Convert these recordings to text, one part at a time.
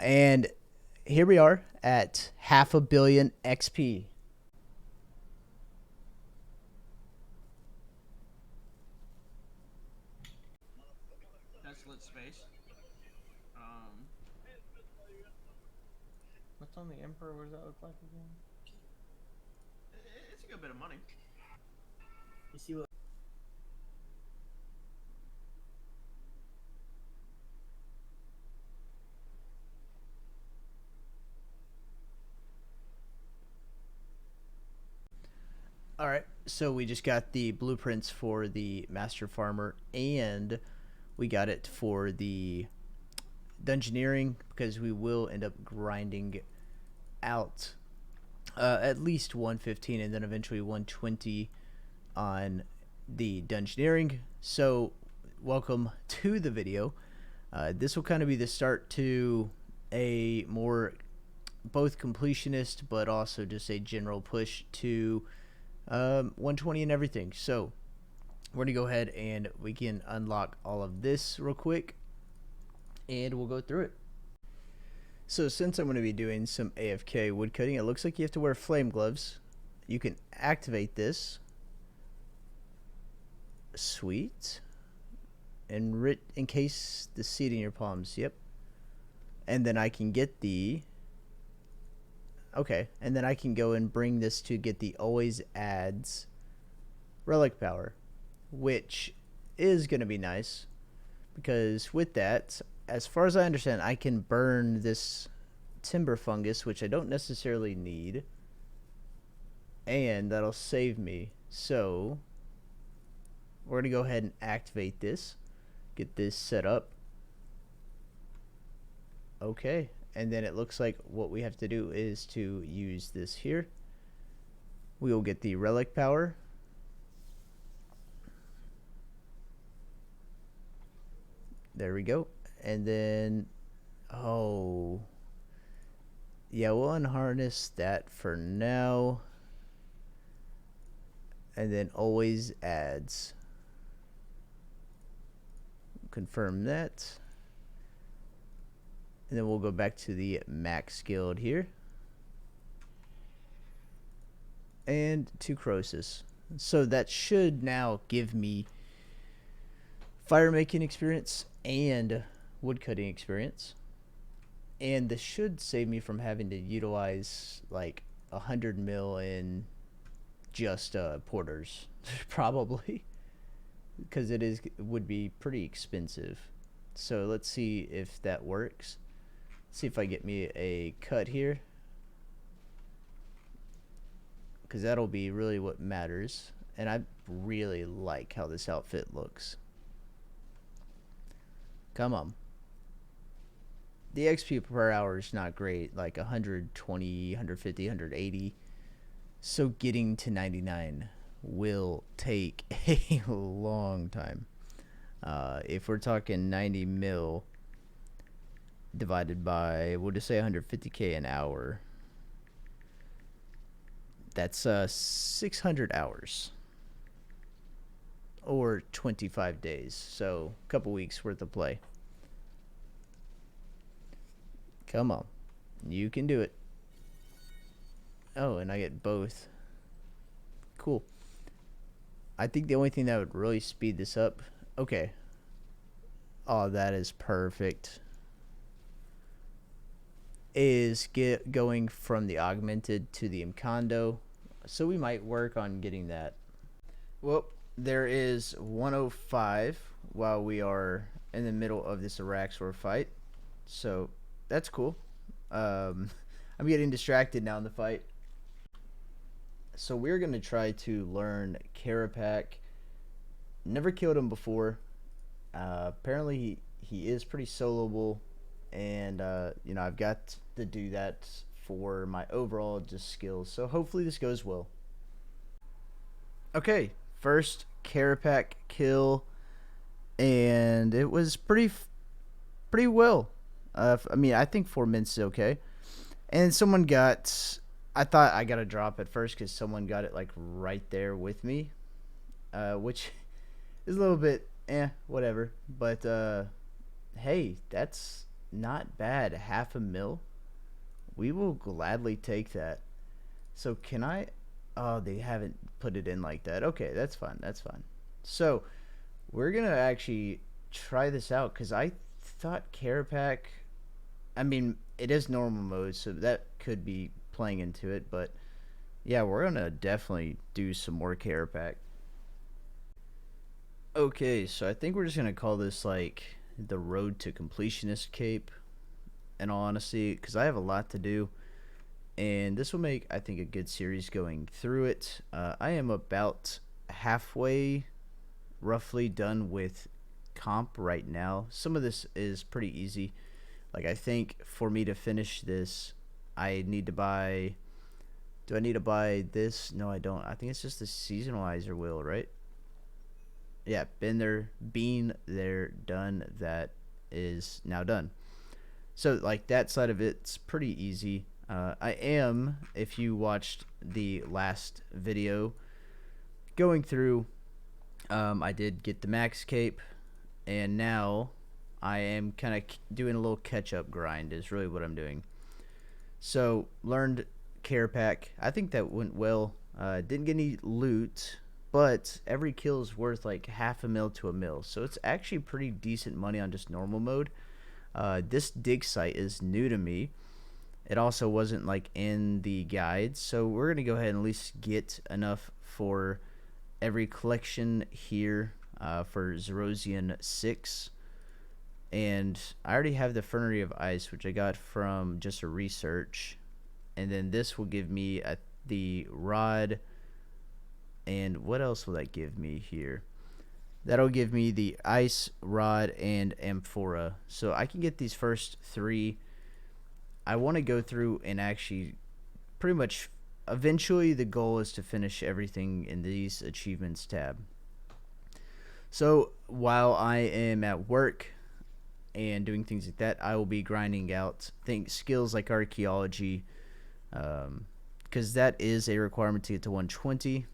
And here we are at 500 million XP. That's lit space. Um, what's on the Emperor? What does that look like again? It's a good bit of money. You see what? All right, so we just got the blueprints for the Master Farmer, and we got it for the Dungeoneering because we will end up grinding out at least 115 and then eventually 120 on the Dungeoneering. So, welcome to the video. This will kind of be the start to a more both completionist but also just a general push to 120 and everything. So we're gonna go ahead and we can unlock all of this real quick and we'll go through it. So since I'm going to be doing some AFK woodcutting, it looks like you have to wear flame gloves. You can activate this. Sweet. Encase the seed in your palms. Yep. And then I can get the... Okay. And then I can go and bring this to get the always adds relic power, which is going to be nice because with that, as far as I understand, I can burn this timber fungus, which I don't necessarily need, and that'll save me. So we're going to go ahead and activate this, get this set up. Okay, and then it looks like what we have to do is to use this here. We will get the relic power. There we go. And then, oh, yeah, we'll unharness that for now. And then always adds. Confirm that. And then we'll go back to the max guild here. And to Croesus. So that should now give me fire making experience and woodcutting experience. And this should save me from having to utilize like 100 mil in just porters, probably, because it would be pretty expensive. So let's see if that works. See if I get me a cut here, because that'll be really what matters. And I really like how this outfit looks. Come on. The XP per hour is not great, like 120, 150, 180. So getting to 99 will take a long time. If we're talking 90 mil divided by, we'll just say 150k an hour, that's 600 hours or 25 days. So a couple weeks worth of play. Come on, you can do it. Oh, and I get both. Cool. I think the only thing that would really speed this up... Okay. Oh, that is perfect. Is going from the augmented to the Imcondo. So we might work on getting that. Well, there is 105 while we are in the middle of this Araxor fight. So that's cool. I'm getting distracted now in the fight. So we're going to try to learn Carapac. Never killed him before. Apparently he is pretty soloable. And, you know, I've got to do that for my overall just skills. So hopefully this goes well. Okay, first Carapac kill. And it was pretty well. I mean, I think 4 minutes is okay. And someone got... I thought I got a drop at first because someone got it like right there with me, which is a little bit whatever. But hey, that's not bad. Half a mil. We will gladly take that. So can I? Oh, they haven't put it in like that. Okay, that's fine. That's fine. So we're gonna actually try this out because I thought Carapac. I mean, it is normal mode, so that could be playing into it. But yeah, we're gonna definitely do some more Carapac. Okay, so I think we're just gonna call this like the road to completionist cape. In all honesty, because I have a lot to do, and this will make, I think, a good series going through it. I am about halfway, roughly, done with comp right now. Some of this is pretty easy. Like, I think for me to finish this, I need to buy. Do I need to buy this? No, I don't. I think it's just the seasonalizer wheel, right? Yeah, been there, done. That is now done. So, like, that side of it's pretty easy. I am, if you watched the last video, going through, I did get the max cape, and now I am kind of doing a little catch-up grind is really what I'm doing. So, learned care pack. I think that went well. Didn't get any loot, but every kill is worth like half a mil to a mil. So it's actually pretty decent money on just normal mode. This dig site is new to me. It also wasn't like in the guide, so we're gonna go ahead and at least get enough for every collection here for Zerosian 6. And I already have the Fernery of Ice, which I got from just a research. And then this will give me the rod. And what else will that give me here? That'll give me the ice, rod, and amphora. So I can get these first three. I want to go through and actually pretty much eventually the goal is to finish everything in these achievements tab. So while I am at work and doing things like that, I will be grinding out skills like archaeology, because that is a requirement to get to 120.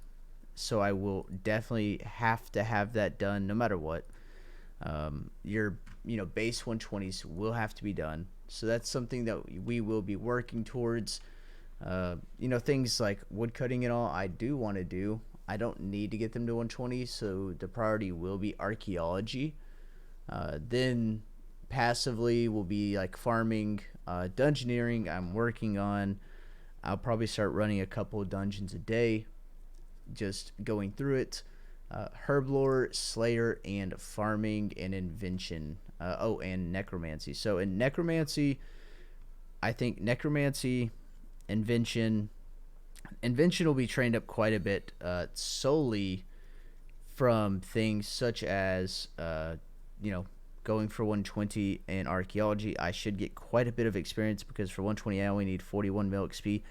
So I will definitely have to have that done no matter what. Your base 120s will have to be done. So that's something that we will be working towards. Things like woodcutting and all I do want to do. I don't need to get them to 120, so the priority will be archaeology. Then passively will be like farming, dungeoneering I'm working on. I'll probably start running a couple of dungeons a day, just going through it. Herblore, Slayer, and farming and invention. And necromancy. So in necromancy, I think necromancy, invention will be trained up quite a bit, solely from things such as going for 120 and archaeology. I should get quite a bit of experience because for 120 I only need 41 mil XP.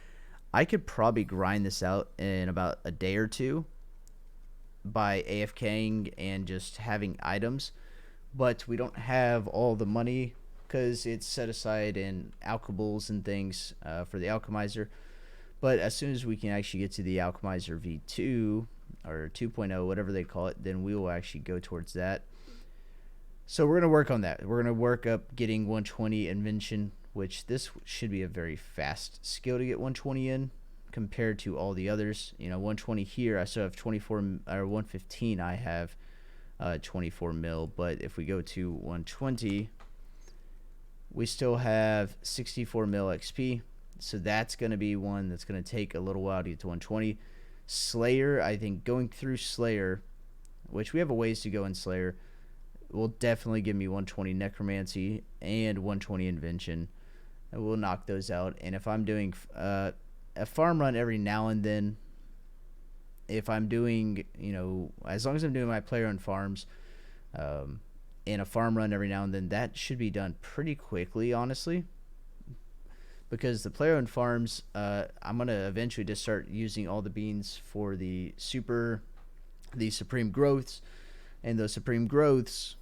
I could probably grind this out in about a day or two by AFKing and just having items, but we don't have all the money because it's set aside in alchemies and things for the alchemizer. But as soon as we can actually get to the alchemizer V2 or 2.0, whatever they call it, then we will actually go towards that. So we're going to work on that. We're going to work up getting 120 invention, which this should be a very fast skill to get 120 in compared to all the others. 120 here, I still have 24, or 115, I have 24 mil. But if we go to 120, we still have 64 mil XP. So that's going to be one that's going to take a little while to get to 120. Slayer, I think going through Slayer, which we have a ways to go in Slayer, will definitely give me 120 necromancy and 120 invention. I will knock those out. And if I'm doing a farm run every now and then, if I'm doing, as long as I'm doing my player-owned farms, and a farm run every now and then, that should be done pretty quickly, honestly. Because the player-owned farms, I'm going to eventually just start using all the beans for the supreme growths. And those supreme growths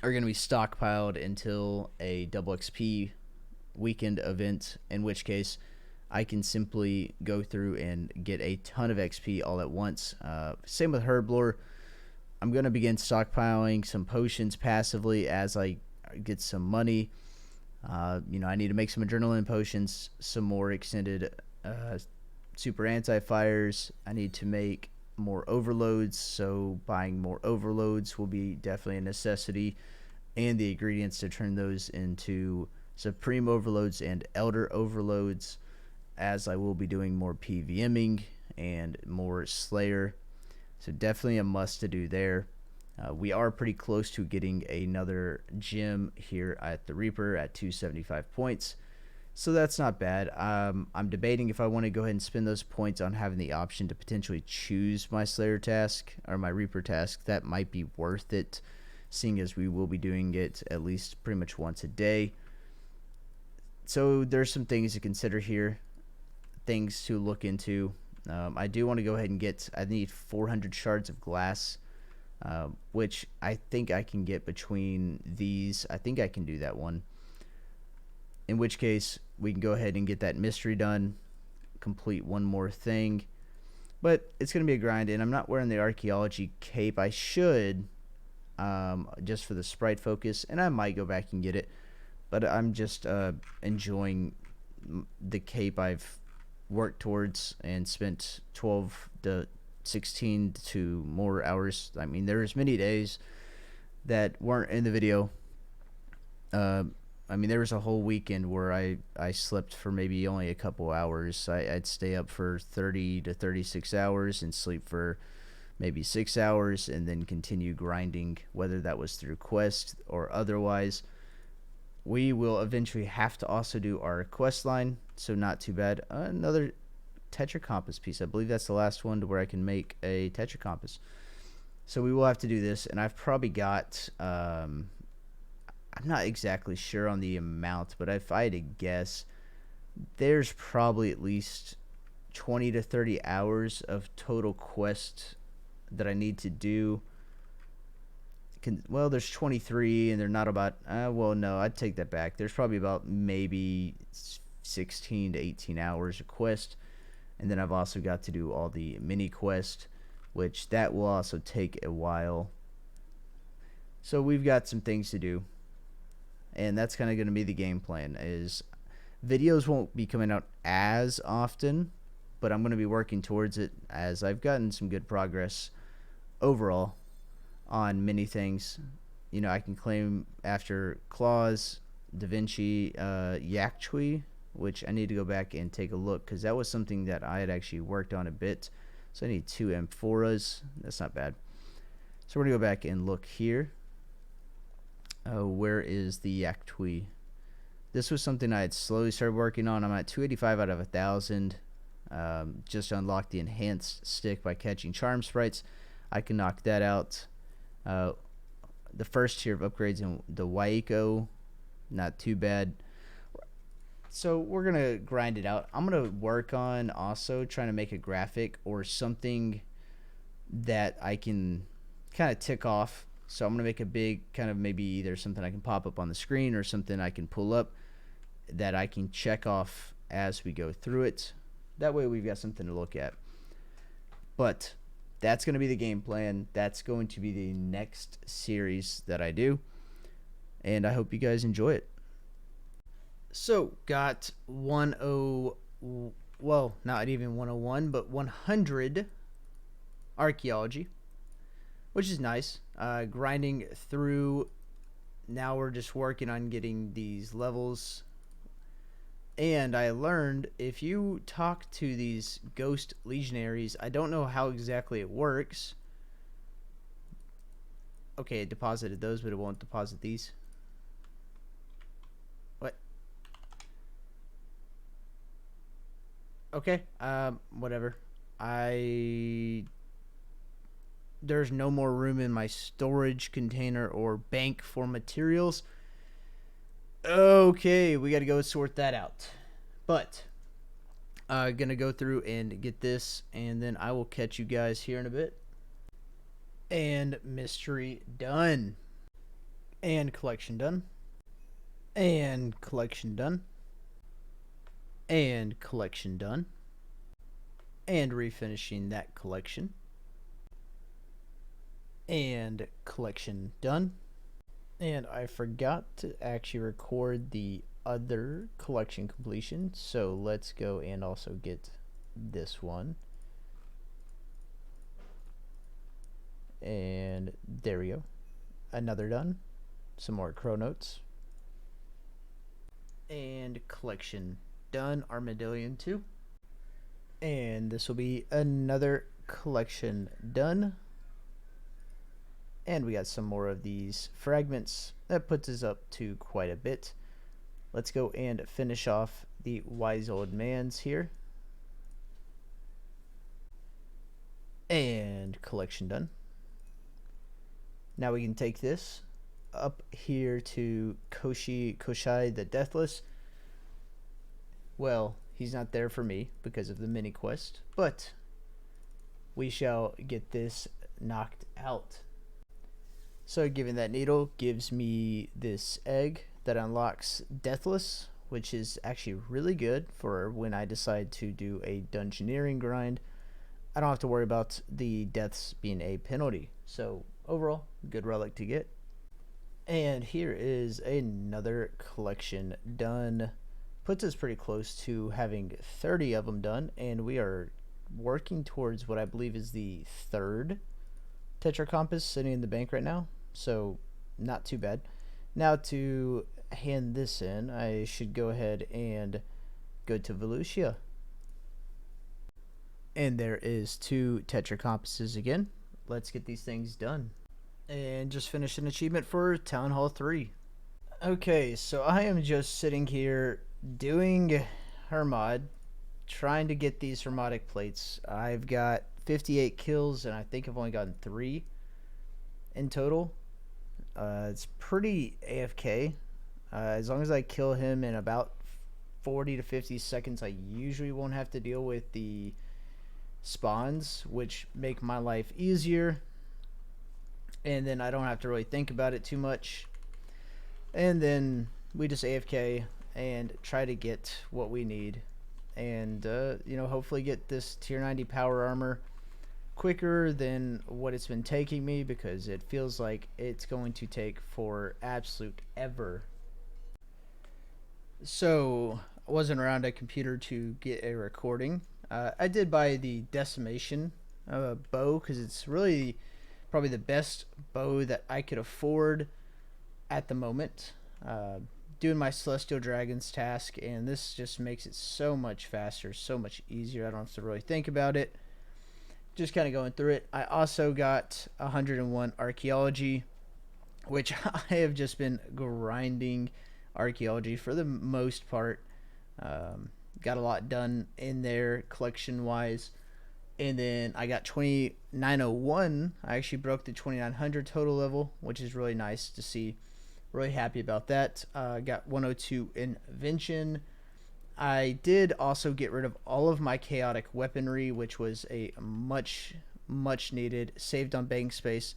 are going to be stockpiled until a double XP weekend event, in which case I can simply go through and get a ton of XP all at once. Same with Herblore. I'm going to begin stockpiling some potions passively as I get some money. I need to make some adrenaline potions, some more extended super anti-fires. I need to make more overloads, so buying more overloads will be definitely a necessity, and the ingredients to turn those into supreme overloads and elder overloads, as I will be doing more PVMing and more Slayer. So definitely a must to do there. We are pretty close to getting another gem here at the Reaper at 275 points. So that's not bad. I'm debating if I want to go ahead and spend those points on having the option to potentially choose my Slayer task or my Reaper task. That might be worth it, seeing as we will be doing it at least pretty much once a day. So there's some things to consider here, things to look into. I do want to go ahead and I need 400 shards of glass, which I think I can get between these. I think I can do that one. In which case, we can go ahead and get that mystery done, complete one more thing. But it's going to be a grind, and I'm not wearing the archaeology cape. I should, just for the sprite focus, and I might go back and get it. But I'm just enjoying the cape I've worked towards and spent 12 to 16 to more hours. I mean, there's many days that weren't in the video. There was a whole weekend where I slept for maybe only a couple hours. I'd stay up for 30 to 36 hours and sleep for maybe 6 hours and then continue grinding, whether that was through quest or otherwise. We will eventually have to also do our quest line, so not too bad. Another Tetra Compass piece. I believe that's the last one to where I can make a Tetra Compass. So we will have to do this, and I've probably got... I'm not exactly sure on the amount, but if I had to guess, there's probably at least 20 to 30 hours of total quest that I need to do. Well, there's 23, and they're not about... well, no, I'd take that back. There's probably about maybe 16 to 18 hours of quest, and then I've also got to do all the mini quest, which that will also take a while. So we've got some things to do, and that's kind of going to be the game plan. Is videos won't be coming out as often, but I'm going to be working towards it, as I've gotten some good progress overall on many things. I can claim after Claws, Da Vinci, Yaktui, which I need to go back and take a look, because that was something that I had actually worked on a bit. So I need 2 Amphoras. That's not bad. So we're going to go back and look here. Where is the Yaktui? This was something I had slowly started working on. I'm at 285 out of 1,000. Just unlocked the enhanced stick by catching charm sprites. I can knock that out. The first tier of upgrades in the Waiko, not too bad. So we're going to grind it out. I'm going to work on also trying to make a graphic or something that I can kind of tick off. So I'm going to make a big kind of maybe either something I can pop up on the screen or something I can pull up that I can check off as we go through it. That way we've got something to look at. But that's going to be the game plan. That's going to be the next series that I do. And I hope you guys enjoy it. So, got well, not even 101, but 100 archaeology, which is nice. Grinding through. Now we're just working on getting these levels. And I learned if you talk to these ghost legionaries, I don't know how exactly it works. Okay, it deposited those, but it won't deposit these. What? Okay, whatever. There's no more room in my storage container or bank for materials. Okay, we got to go sort that out. But gonna go through and get this, and then I will catch you guys here in a bit. And mystery done. And collection done. And collection done. And collection done. And refinishing that collection. And collection done. And I forgot to actually record the other collection completion. So let's go and also get this one. And there we go. Another done. Some more crow notes. And collection done. Armadillion 2. And this will be another collection done. And we got some more of these fragments. That puts us up to quite a bit. Let's go and finish off the wise old man's here. And collection done. Now we can take this up here to Koshai the Deathless. Well, he's not there for me because of the mini quest, but we shall get this knocked out. So giving that needle gives me this egg that unlocks Deathless, which is actually really good for when I decide to do a dungeoneering grind. I don't have to worry about the deaths being a penalty. So overall, good relic to get. And here is another collection done. Puts us pretty close to having 30 of them done, and we are working towards what I believe is the third Tetra Compass sitting in the bank right now, so not too bad. Now to hand this in, I should go ahead and go to Volusia. And there is 2 Tetra Compasses again. Let's get these things done. And just finished an achievement for Town Hall 3. Okay, so I am just sitting here doing Hermod, trying to get these Hermodic plates. I've got 58 kills, and I think I've only gotten 3 in total. It's pretty AFK. As long as I kill him in about 40 to 50 seconds, I usually won't have to deal with the spawns, which make my life easier. And then I don't have to really think about it too much. And then we just AFK and try to get what we need. And, hopefully get this tier 90 power armor quicker than what it's been taking me, because it feels like it's going to take for absolute ever. So I wasn't around a computer to get a recording. I did buy the Decimation bow because it's really probably the best bow that I could afford at the moment. Doing my Celestial Dragons task, and this just makes it so much faster, so much easier. I don't have to really think about it. Just kind of going through it. I also got 101 Archaeology, which I have just been grinding Archaeology for the most part. Got a lot done in there collection wise. And then I got 2901. I actually broke the 2900 total level, which is really nice to see. Really happy about that. Got 102 Invention. I did also get rid of all of my chaotic weaponry, which was a much needed, saved on bank space.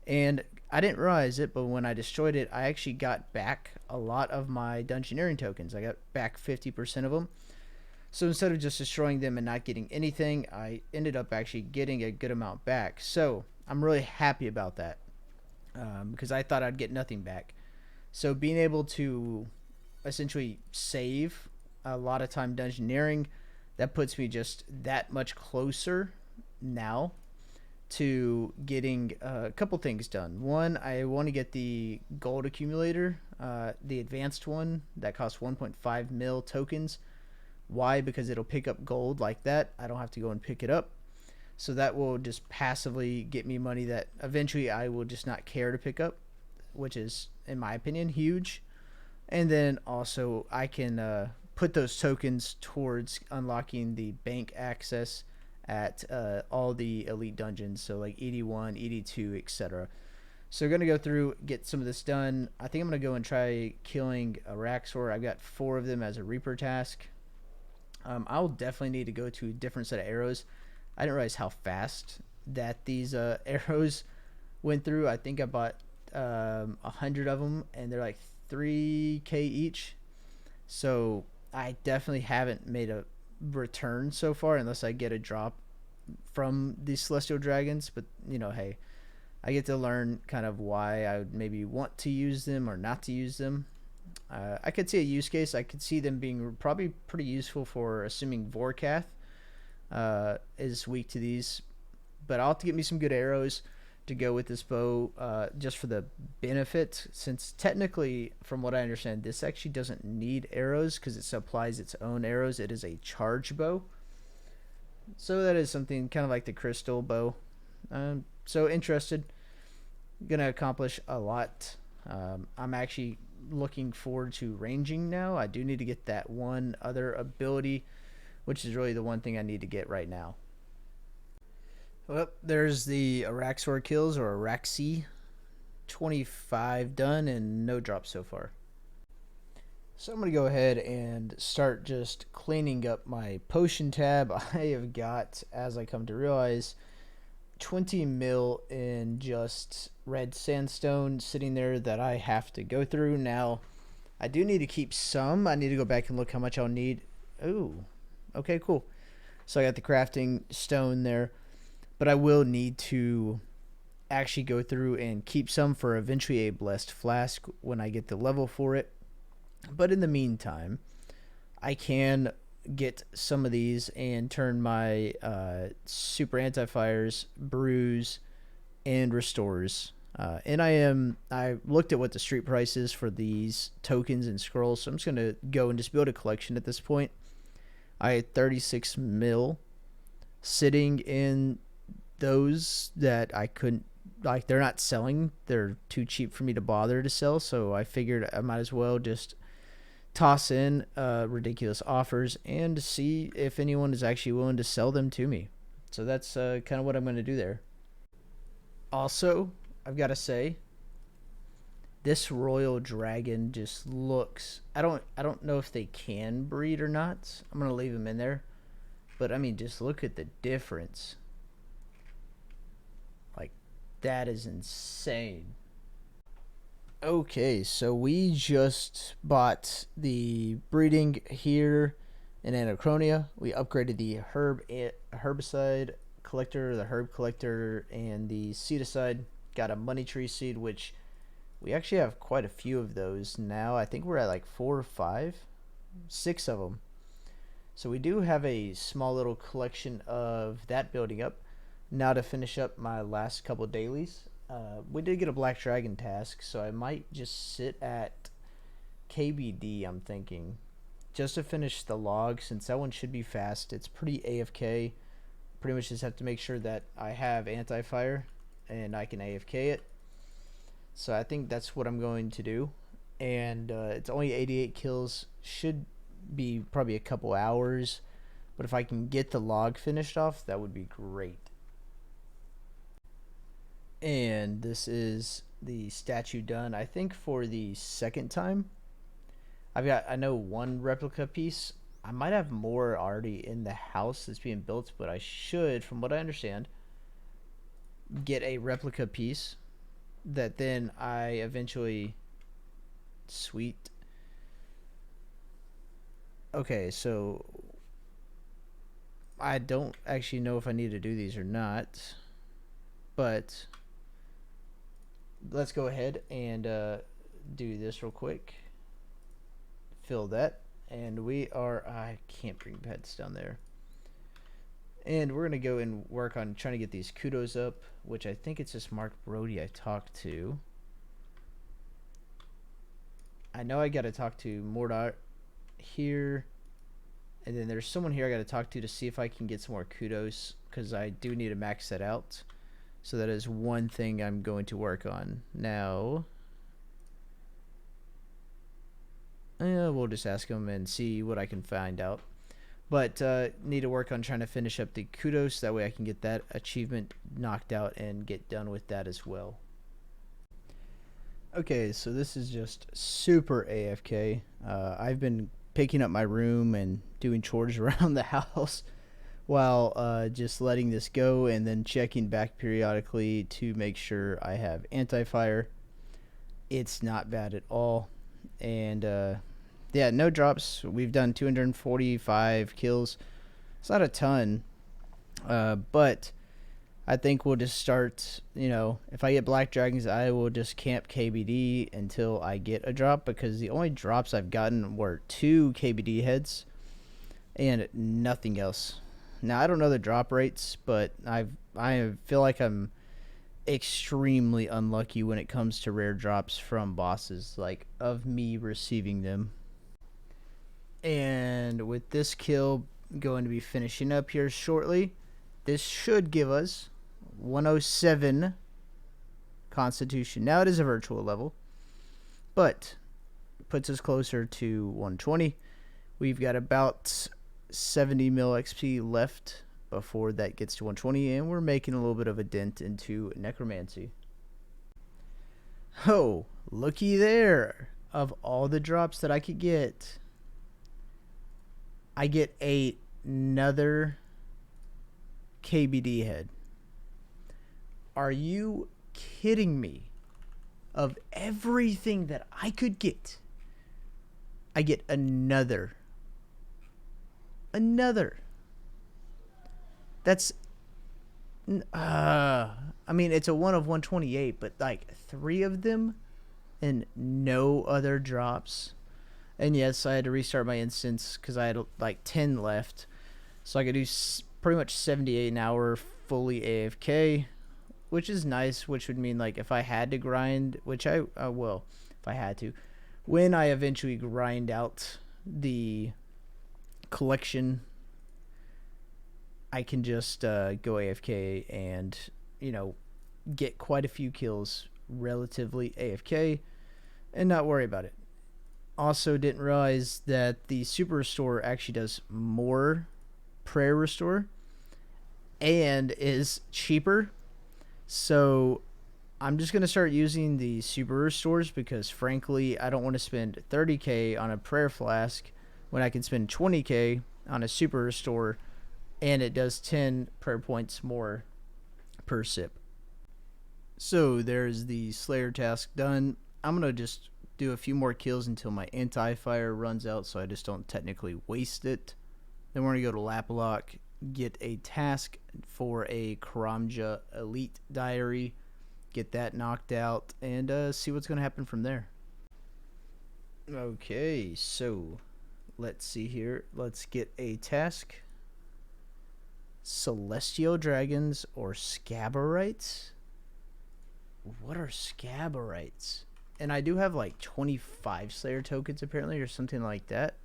And I didn't realize it, but when I destroyed it, I actually got back a lot of my dungeoneering tokens. I got back 50% of them. So instead of just destroying them and not getting anything, I ended up actually getting a good amount back. So I'm really happy about that, because I thought I'd get nothing back. So being able to essentially save a lot of time dungeoneering, that puts me just that much closer now to getting a couple things done. One, I want to get the gold accumulator, the advanced one that costs 1.5 mil tokens. Why? Because it'll pick up gold like that. I don't have to go and pick it up. So that will just passively get me money that eventually I will just not care to pick up, which is, in my opinion, huge. And then also I can put those tokens towards unlocking the bank access at all the elite dungeons, so like ED1, ED2, etc. So we're going to go through, get some of this done. I think I'm going to go and try killing a Raxor. I've got 4 of them as a Reaper task. I'll definitely need to go to a different set of arrows. I didn't realize how fast that these arrows went through. I think I bought 100 of them, and they're like 3k each. So I definitely haven't made a return so far, unless I get a drop from these Celestial Dragons. But hey, I get to learn kind of why I would maybe want to use them or not to use them. I could see a use case. I could see them being probably pretty useful for assuming Vorkath is weak to these. But I'll have to get me some good arrows to go with this bow just for the benefit, since technically, from what I understand, this actually doesn't need arrows because it supplies its own arrows. It is a charge bow. So that is something kind of like the crystal bow. So interested. Gonna accomplish a lot. I'm actually looking forward to ranging now. I do need to get that one other ability, which is really the one thing I need to get right now. Well, there's the Araxor kills, or Araxi. 25 done and no drops so far. So I'm going to go ahead and start just cleaning up my potion tab. I have got, as I come to realize, 20 mil in just red sandstone sitting there that I have to go through. Now, I do need to keep some. I need to go back and look how much I'll need. Ooh, okay, cool. So I got the crafting stone there, but I will need to actually go through and keep some for eventually a blessed flask when I get the level for it. But in the meantime, I can get some of these and turn my super anti-fires, brews, and restores. And I looked at what the street price is for these tokens and scrolls, so I'm just going to go and just build a collection at this point. I had 36 mil sitting in those that I couldn't, like, they're not selling. They're too cheap for me to bother to sell, so I figured I might as well just toss in ridiculous offers and see if anyone is actually willing to sell them to me. So that's kind of what I'm going to do there. Also, I've got to say, this royal dragon just looks, I don't know if they can breed or not. I'm going to leave them in there. But I mean, just look at the difference. Like, that is insane. Okay, so we just bought the breeding here in Anachronia. We upgraded the herbicide collector, the herb collector, and the seedicide. Got a money tree seed, which we actually have quite a few of those now. I think we're at like 4 or 5, 6 of them. So we do have a small little collection of that building up. Now to finish up my last couple dailies. We did get a black dragon task, so I might just sit at KBD, I'm thinking, just to finish the log, since that one should be fast. It's pretty AFK. Pretty much just have to make sure that I have anti-fire and I can AFK it. So I think that's what I'm going to do. And it's only 88 kills. Should be probably a couple hours. But if I can get the log finished off, that would be great. And this is the statue done, I think, for the second time. I know one replica piece. I might have more already in the house that's being built, but I should, from what I understand, get a replica piece that then I eventually... Sweet. Okay, so I don't actually know if I need to do these or not, but let's go ahead and do this real quick. Fill that, and we are... I can't bring pets down there. And we're going to go and work on trying to get these kudos up, which I think it's just Mark Brody I talked to. I know I got to talk to Mordar here. And then there's someone here I got to talk to see if I can get some more kudos, because I do need to max that out. So that is one thing I'm going to work on. Now, we'll just ask him and see what I can find out. But need to work on trying to finish up the kudos. That way I can get that achievement knocked out and get done with that as well. Okay, so this is just super AFK. I've been picking up my room and doing chores around the house while just letting this go, and then checking back periodically to make sure I have anti-fire. It's not bad at all. And yeah, no drops. We've done 245 kills. It's not a ton, but I think we'll just start, if I get black dragons, I will just camp KBD until I get a drop, because the only drops I've gotten were 2 KBD heads and nothing else. Now, I don't know the drop rates, but I feel like I'm extremely unlucky when it comes to rare drops from bosses, like of me receiving them. And with this kill going to be finishing up here shortly, this should give us 107 Constitution. Now it is a virtual level, but puts us closer to 120. We've got about 70 mil XP left before that gets to 120, and we're making a little bit of a dent into necromancy. Oh, looky there. Of all the drops that I could get, I get another KBD head. Are you kidding me? Of everything that I could get, I get another. That's I mean, it's a 1 of 128, but like 3 of them and no other drops. And yes, I had to restart my instance because I had like 10 left, so I could do pretty much 78 an hour fully AFK, which is nice. Which would mean, like, if I had to grind, which I will, if I had to, when I eventually grind out the collection, I can just go AFK and get quite a few kills relatively AFK and not worry about it. Also, didn't realize that the Super Restore actually does more Prayer Restore and is cheaper. So I'm just going to start using the Super Restores because, frankly, I don't want to spend 30k on a Prayer Flask when I can spend 20k on a Super Restore, and it does 10 prayer points more per sip. So there's the Slayer task done. I'm going to just do a few more kills until my anti-fire runs out, so I just don't technically waste it. Then we're going to go to Lapalock, get a task for a Karamja Elite Diary, get that knocked out, and see what's going to happen from there. Okay, so let's see here. Let's get a task. Celestial Dragons or Scaborites? What are Scaborites? And I do have like 25 Slayer tokens apparently, or something like that.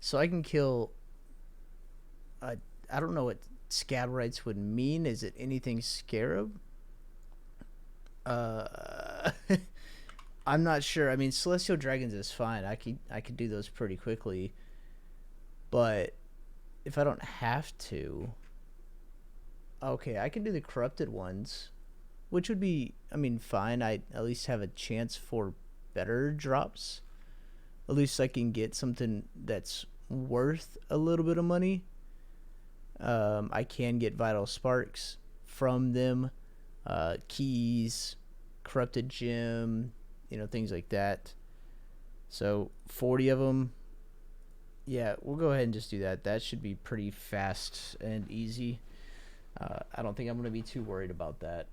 So I can kill... I don't know what Scaborites would mean. Is it anything Scarab? I'm not sure. I mean, Celestial Dragons is fine. I could do those pretty quickly. But if I don't have to... Okay, I can do the Corrupted ones, which would be, I mean, fine. I at least have a chance for better drops. At least I can get something that's worth a little bit of money. I can get Vital Sparks from them, keys, Corrupted Gem, things like that. So 40 of them. Yeah, we'll go ahead and just do that. That should be pretty fast and easy. I don't think I'm going to be too worried about that.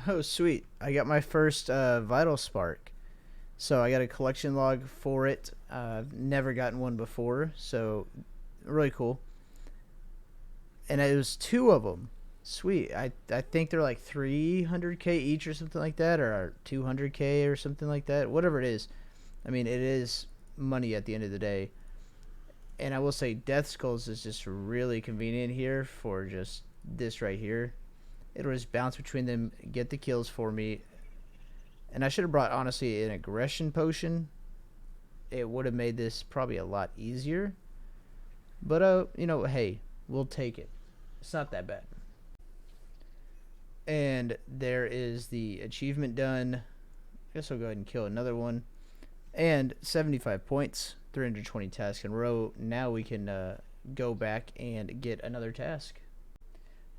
Oh, sweet. I got my first Vital Spark. So I got a collection log for it. I've never gotten one before, so really cool. And it was 2 of them. Sweet. I think they're like 300k each or something like that, or 200k or something like that. Whatever it is. I mean, it is money at the end of the day. And I will say Death Skulls is just really convenient here for just this right here. It'll just bounce between them, get the kills for me. And I should have brought, honestly, an aggression potion. It would have made this probably a lot easier. But, hey, we'll take it. It's not that bad. And there is the achievement done. I guess I'll go ahead and kill another one. And 75 points, 320 tasks in a row. Now we can go back and get another task.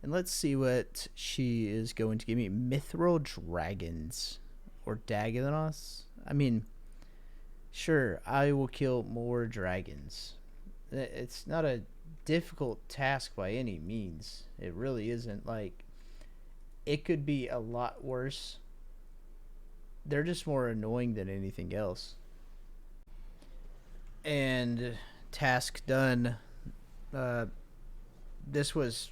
And let's see what she is going to give me. Mithril Dragons. Or Dagonos. I mean, sure, I will kill more dragons. It's not a difficult task by any means. It really isn't. Like, it could be a lot worse. They're just more annoying than anything else. And task done. Uh, this was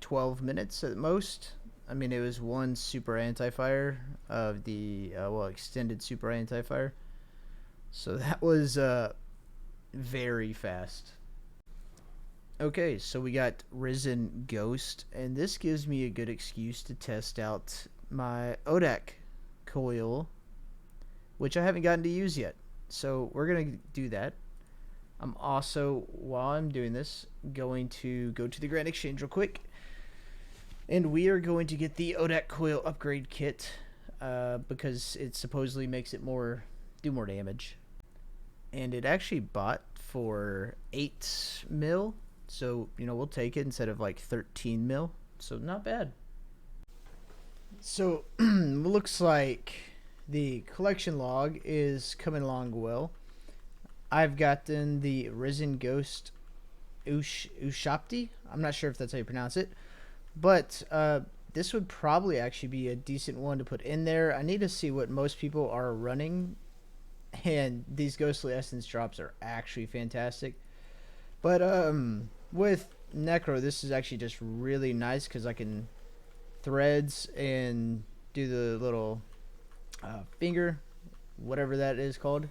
12 minutes at most. I mean, it was one super anti-fire of the extended super anti-fire. So that was very fast. Okay, so we got Risen Ghost, and this gives me a good excuse to test out my ODAC coil, which I haven't gotten to use yet. So we're gonna do that. I'm also, while I'm doing this, going to go to the Grand Exchange real quick, and we are going to get the ODAC coil upgrade kit because it supposedly makes it do more damage, and it actually bought for 8 mil. So, we'll take it instead of like 13 mil. So, not bad. So, looks like the collection log is coming along well. I've gotten the Risen Ghost Ushapti. I'm not sure if that's how you pronounce it. But this would probably actually be a decent one to put in there. I need to see what most people are running. And these Ghostly Essence drops are actually fantastic. But with Necro, this is actually just really nice because I can threads and do the little finger, whatever that is called,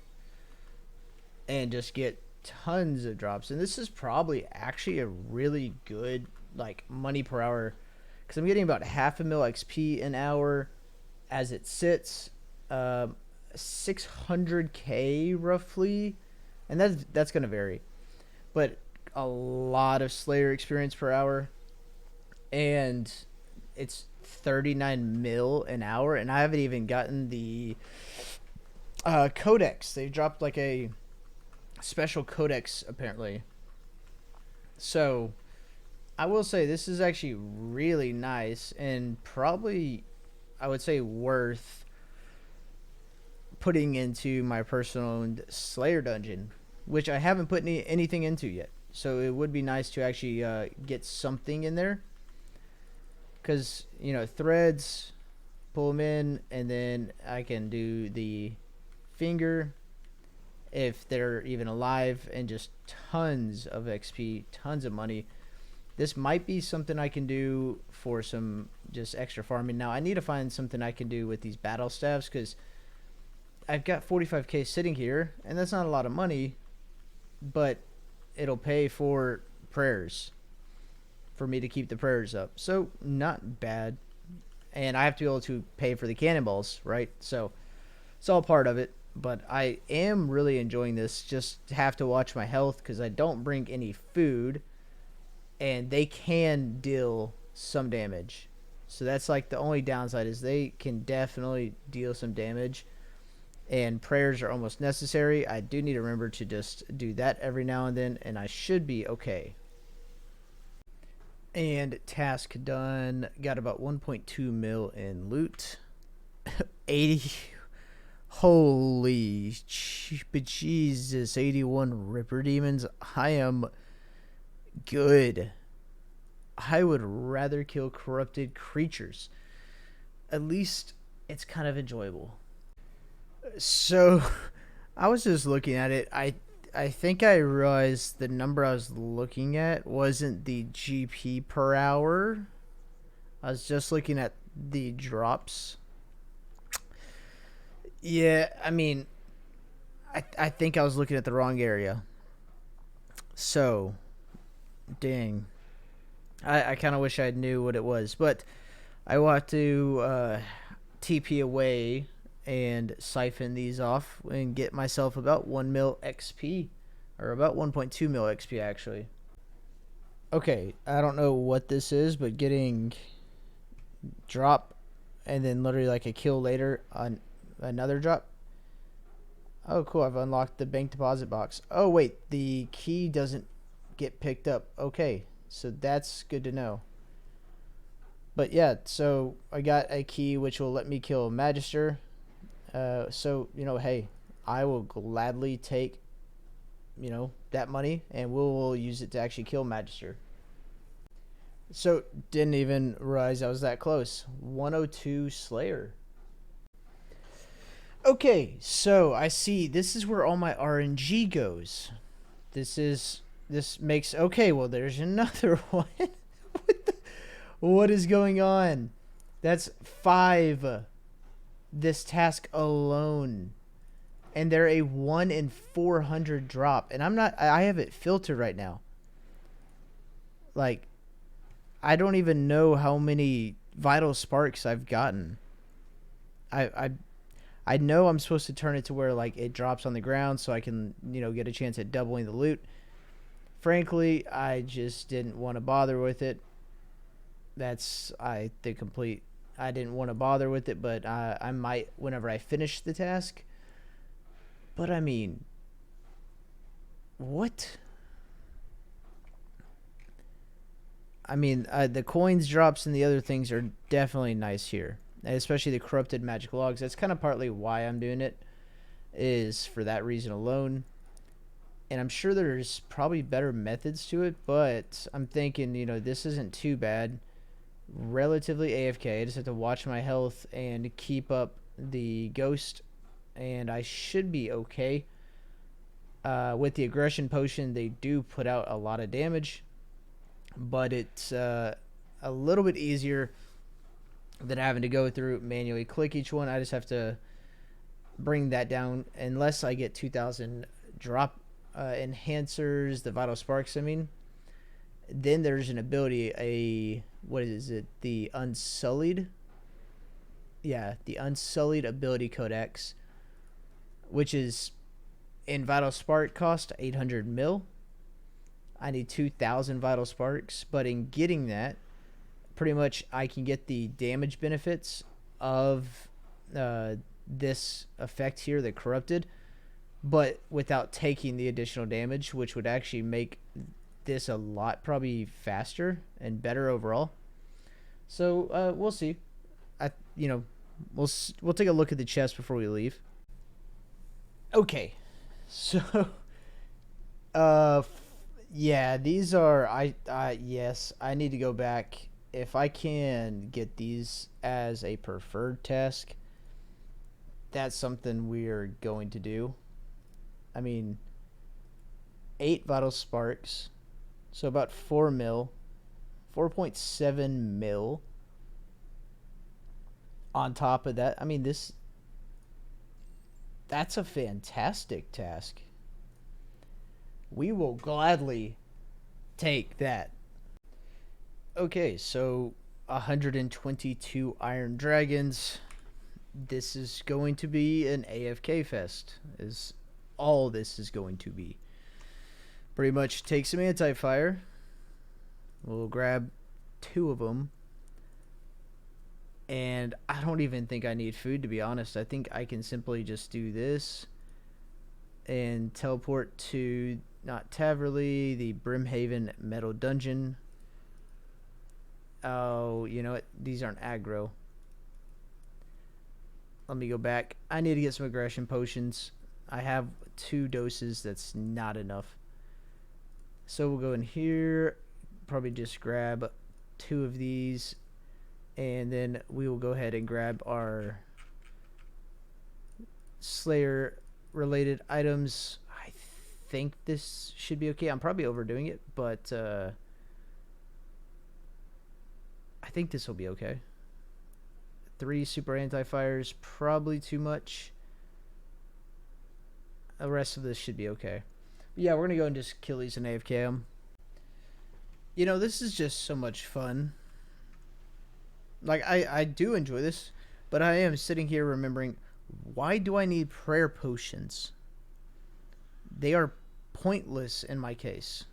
and just get tons of drops. And this is probably actually a really good like money per hour because I'm getting about 500,000 XP an hour as it sits, 600k roughly, and that's gonna vary, but a lot of Slayer experience per hour, and it's 39 mil an hour, and I haven't even gotten the codex. They dropped like a special codex apparently. So I will say this is actually really nice and probably I would say worth putting into my personal Slayer dungeon, which I haven't put anything into yet. So it would be nice to actually get something in there. Because, threads, pull them in, and then I can do the finger if they're even alive, and just tons of XP, tons of money. This might be something I can do for some just extra farming. Now, I need to find something I can do with these battle staves, because I've got 45k sitting here, and that's not a lot of money, but it'll pay for prayers, for me to keep the prayers up. So, not bad. And I have to be able to pay for the cannonballs, right? So, it's all part of it. But I am really enjoying this. Just have to watch my health because I don't bring any food. And they can deal some damage. So that's like the only downside is they can definitely deal some damage. And prayers are almost necessary. I do need to remember to just do that every now and then. And I should be okay. And task done. Got about 1.2 mil in loot. 80. Holy Jesus. 81 Ripper Demons. I am good. I would rather kill corrupted creatures. At least it's kind of enjoyable. So, I was just looking at it. I think I realized the number I was looking at wasn't the GP per hour. I was just looking at the drops. Yeah, I mean, I think I was looking at the wrong area. So, dang. I kind of wish I knew what it was. But I want to TP away and siphon these off and get myself about 1 mil XP, or about 1.2 mil XP actually. Okay, I don't know what this is, but getting drop and then literally like a kill later on another drop. Oh cool, I've unlocked the bank deposit box. Oh wait, the key doesn't get picked up. Okay, so that's good to know. But yeah, so I got a key which will let me kill a Magister. So, hey, I will gladly take that money, and we'll use it to actually kill Magister. So, didn't even realize I was that close. 102 Slayer. Okay, so I see this is where all my RNG goes. This makes okay. Well, there's another one. What is going on? That's 5. This task alone, and they're a 1 in 400 drop, and I have it filtered right now. Like, I don't even know how many vital sparks I've gotten. I I I know I'm supposed to turn it to where like it drops on the ground so I can, get a chance at doubling the loot. Frankly, I just didn't want to bother with it. That's the complete. I didn't want to bother with it, but I might whenever I finish the task. But I mean, what? I mean, the coins drops and the other things are definitely nice here, especially the corrupted magic logs. That's kind of partly why I'm doing it, is for that reason alone. And I'm sure there's probably better methods to it, but I'm thinking, this isn't too bad. Relatively AFK. I just have to watch my health and keep up the ghost, and I should be okay. With the aggression potion, they do put out a lot of damage, but it's a little bit easier than having to go through manually click each one. I just have to bring that down unless I get 2,000 drop enhancers, the vital sparks. I mean, then there's an ability, what is it? The Unsullied. Yeah, the Unsullied ability codex, which is in vital spark cost 800 mil. I need 2,000 vital sparks, but in getting that, pretty much I can get the damage benefits of this effect here, the corrupted, but without taking the additional damage, which would actually make this a lot probably faster and better overall. So we'll see. We'll take a look at the chest before we leave. Okay, so yeah, these are yes, I need to go back. If I can get these as a preferred task, that's something we're going to do. I mean, 8 vital sparks, so about 4 mil, 4.7 mil. On top of that, I mean, that's a fantastic task. We will gladly take that. Okay, so 122 Iron Dragons. This is going to be an AFK fest, is all this is going to be. Pretty much take some anti-fire. We'll grab 2 of them. And I don't even think I need food, to be honest. I think I can simply just do this and teleport to, not Taverley, the Brimhaven Metal Dungeon. Oh, you know what? These aren't aggro. Let me go back. I need to get some aggression potions. I have 2 doses. That's not enough. So we'll go in here. Probably just grab 2 of these. And then we will go ahead and grab our Slayer related items. I think this should be okay. I'm probably overdoing it, but I think this will be okay. 3 super anti-fires, probably too much. The rest of this should be okay. But yeah, we're going to go and just kill these and AFK them. This is just so much fun. Like, I do enjoy this, but I am sitting here remembering, why do I need prayer potions? They are pointless in my case.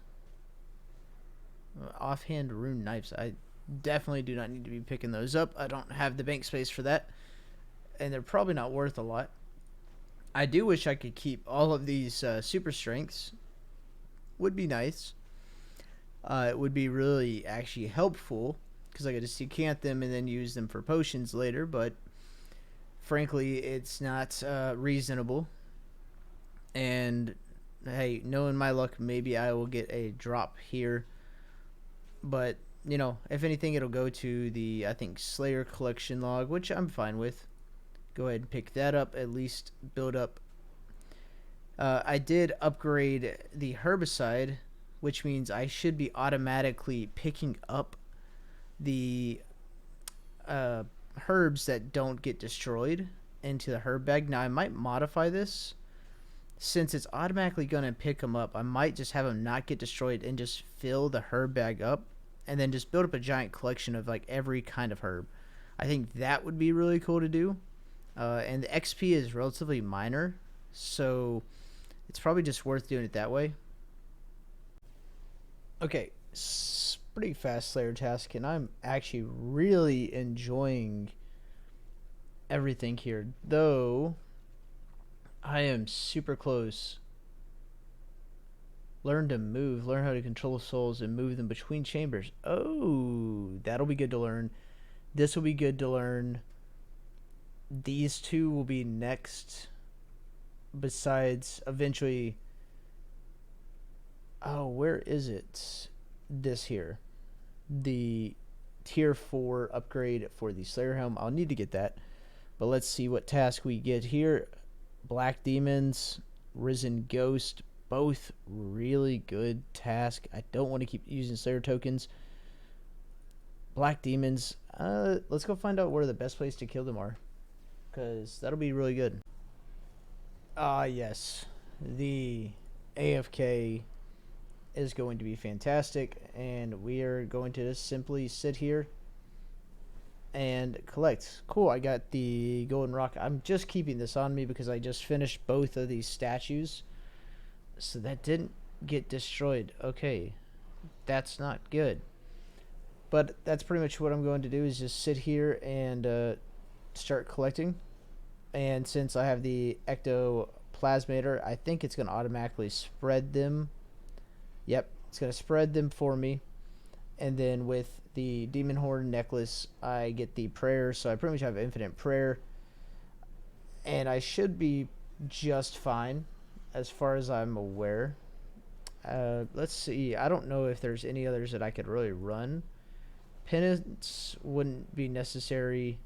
Offhand rune knives. I definitely do not need to be picking those up. I don't have the bank space for that, and they're probably not worth a lot. I do wish I could keep all of these super strengths. Would be nice. It would be really actually helpful, because I could just decant them and then use them for potions later, but frankly, it's not reasonable. And hey, knowing my luck, maybe I will get a drop here. But, if anything, it'll go to the, I think, Slayer collection log, which I'm fine with. Go ahead and pick that up, at least build up. I did upgrade the herbicide, which means I should be automatically picking up the herbs that don't get destroyed into the herb bag. Now, I might modify this. Since it's automatically going to pick them up, I might just have them not get destroyed and just fill the herb bag up and then just build up a giant collection of like every kind of herb. I think that would be really cool to do. And the XP is relatively minor, so it's probably just worth doing it that way. Okay, pretty fast Slayer task, and I'm actually really enjoying everything here. Though, I am super close. Learn to move. Learn how to control souls and move them between chambers. Oh, that'll be good to learn. This will be good to learn. These two will be next. Besides, eventually... Oh, where is it? This here. The tier 4 upgrade for the Slayer Helm. I'll need to get that. But let's see what task we get here. Black Demons, Risen Ghost, both really good task. I don't want to keep using Slayer tokens. Black Demons, let's go find out where the best place to kill them are, because that'll be really good. Yes, the AFK is going to be fantastic, and we are going to just simply sit here and collect. Cool, I got the golden rock. I'm just keeping this on me because I just finished both of these statues, so that didn't get destroyed. Okay, that's not good, but that's pretty much what I'm going to do, is just sit here and start collecting. And since I have the ectoplasmator, I think it's going to automatically spread them. Yep, it's going to spread them for me. And then with the demon horn necklace, I get the prayer, so I pretty much have infinite prayer. And I should be just fine as far as I'm aware. Let's see. I don't know if there's any others that I could really run. Penance wouldn't be necessary.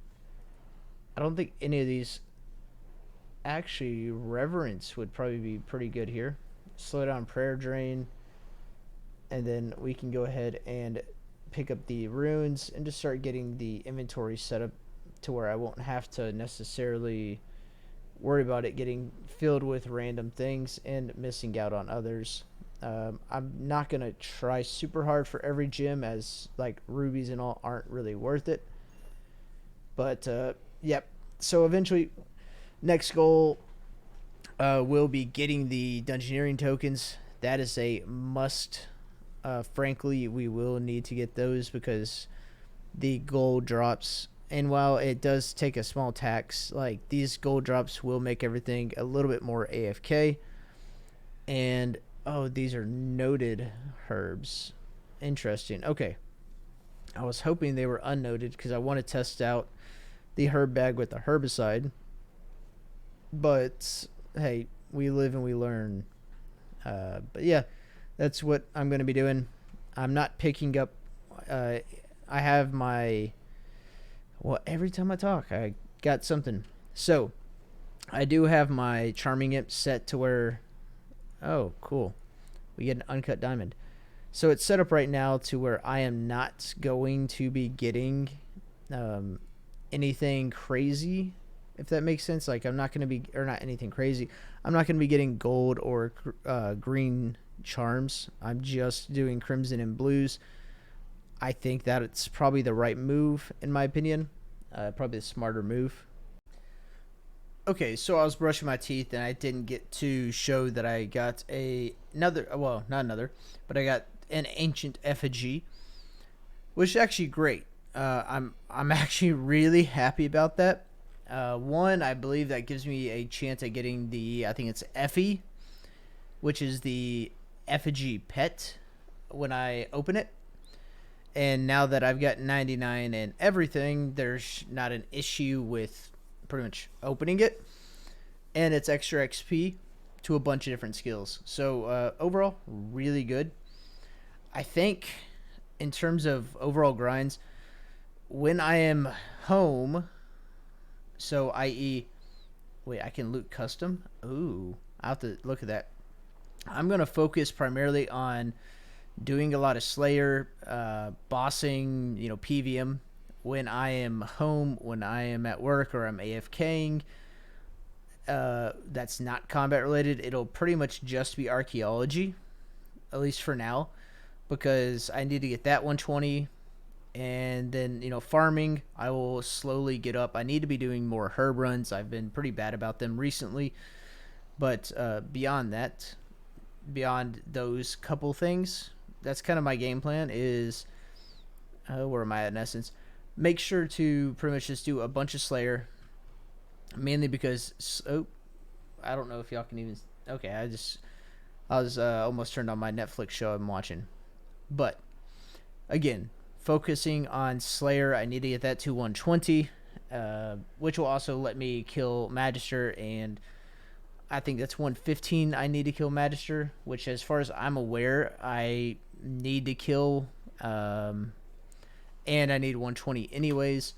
I don't think any of these. Actually, reverence would probably be pretty good here. Slow down prayer drain. And then we can go ahead and pick up the runes and just start getting the inventory set up to where I won't have to necessarily worry about it getting filled with random things and missing out on others. I'm not going to try super hard for every gem, as like rubies and all aren't really worth it. But yep. So eventually, next goal will be getting the dungeoneering tokens. That is a must. Frankly, we will need to get those because the gold drops, and while it does take a small tax, like these gold drops will make everything a little bit more AFK. And oh, these are noted herbs. Interesting. Okay, I was hoping they were unnoted because I want to test out the herb bag with the herbicide, but hey, we live and we learn. But yeah, that's what I'm going to be doing. I'm not picking up. I have my. Well, every time I talk, I got something. So, I do have my Charming Imp set to where. Oh, cool. We get an uncut diamond. So, it's set up right now to where I am not going to be getting anything crazy, if that makes sense. Like, I'm not going to be. Or not anything crazy. I'm not going to be getting gold or green charms. I'm just doing crimson and blues. I think that it's probably the right move, in my opinion. Probably the smarter move. Okay, so I was brushing my teeth and I didn't get to show that I got another, well, not another, but I got an ancient effigy, which is actually great. I'm actually really happy about that. One, I believe that gives me a chance at getting the, I think it's Effie, which is the effigy pet when I open it. And now that I've got 99 and everything, there's not an issue with pretty much opening it. And it's extra XP. to a bunch of different skills. So overall, really good. I think in terms of overall grinds, when I am home, so i.e., wait, I can loot custom. Ooh, I have to look at that. I'm gonna focus primarily on doing a lot of Slayer, bossing, PVM when I am home, when I am at work or I'm AFKing. That's not combat related. It'll pretty much just be archaeology, at least for now, because I need to get that 120. And then, farming, I will slowly get up. I need to be doing more herb runs. I've been pretty bad about them recently. But beyond that, beyond those couple things, that's kind of my game plan is, where am I at in essence? Make sure to pretty much just do a bunch of Slayer, mainly because, I don't know if y'all can even, okay, I was almost turned on my Netflix show I'm watching. But, again, focusing on Slayer, I need to get that to 120, which will also let me kill Magister, and I think that's 115 I need to kill Magister, which as far as I'm aware, I need to kill, and I need 120 anyways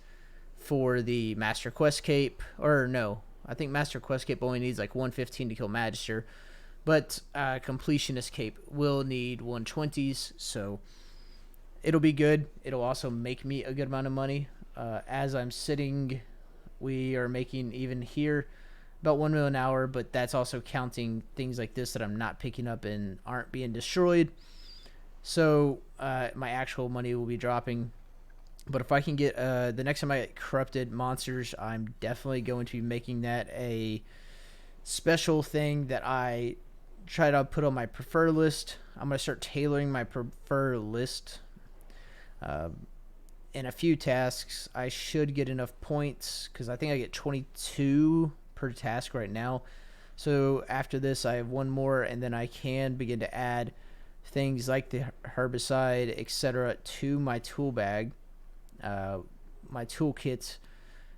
for the Master Quest Cape. Or no, I think Master Quest Cape only needs like 115 to kill Magister, but Completionist Cape will need 120s, so it'll be good. It'll also make me a good amount of money. As I'm sitting, we are making even here about 1 million an hour, but that's also counting things like this that I'm not picking up and aren't being destroyed. So my actual money will be dropping. But if I can get the next time I get corrupted monsters, I'm definitely going to be making that a special thing that I try to put on my prefer list. I'm going to start tailoring my prefer list. In a few tasks, I should get enough points because I think I get 22 per task right now. So after this, I have one more, and then I can begin to add things like the herbicide, etc., to my tool bag, my toolkit,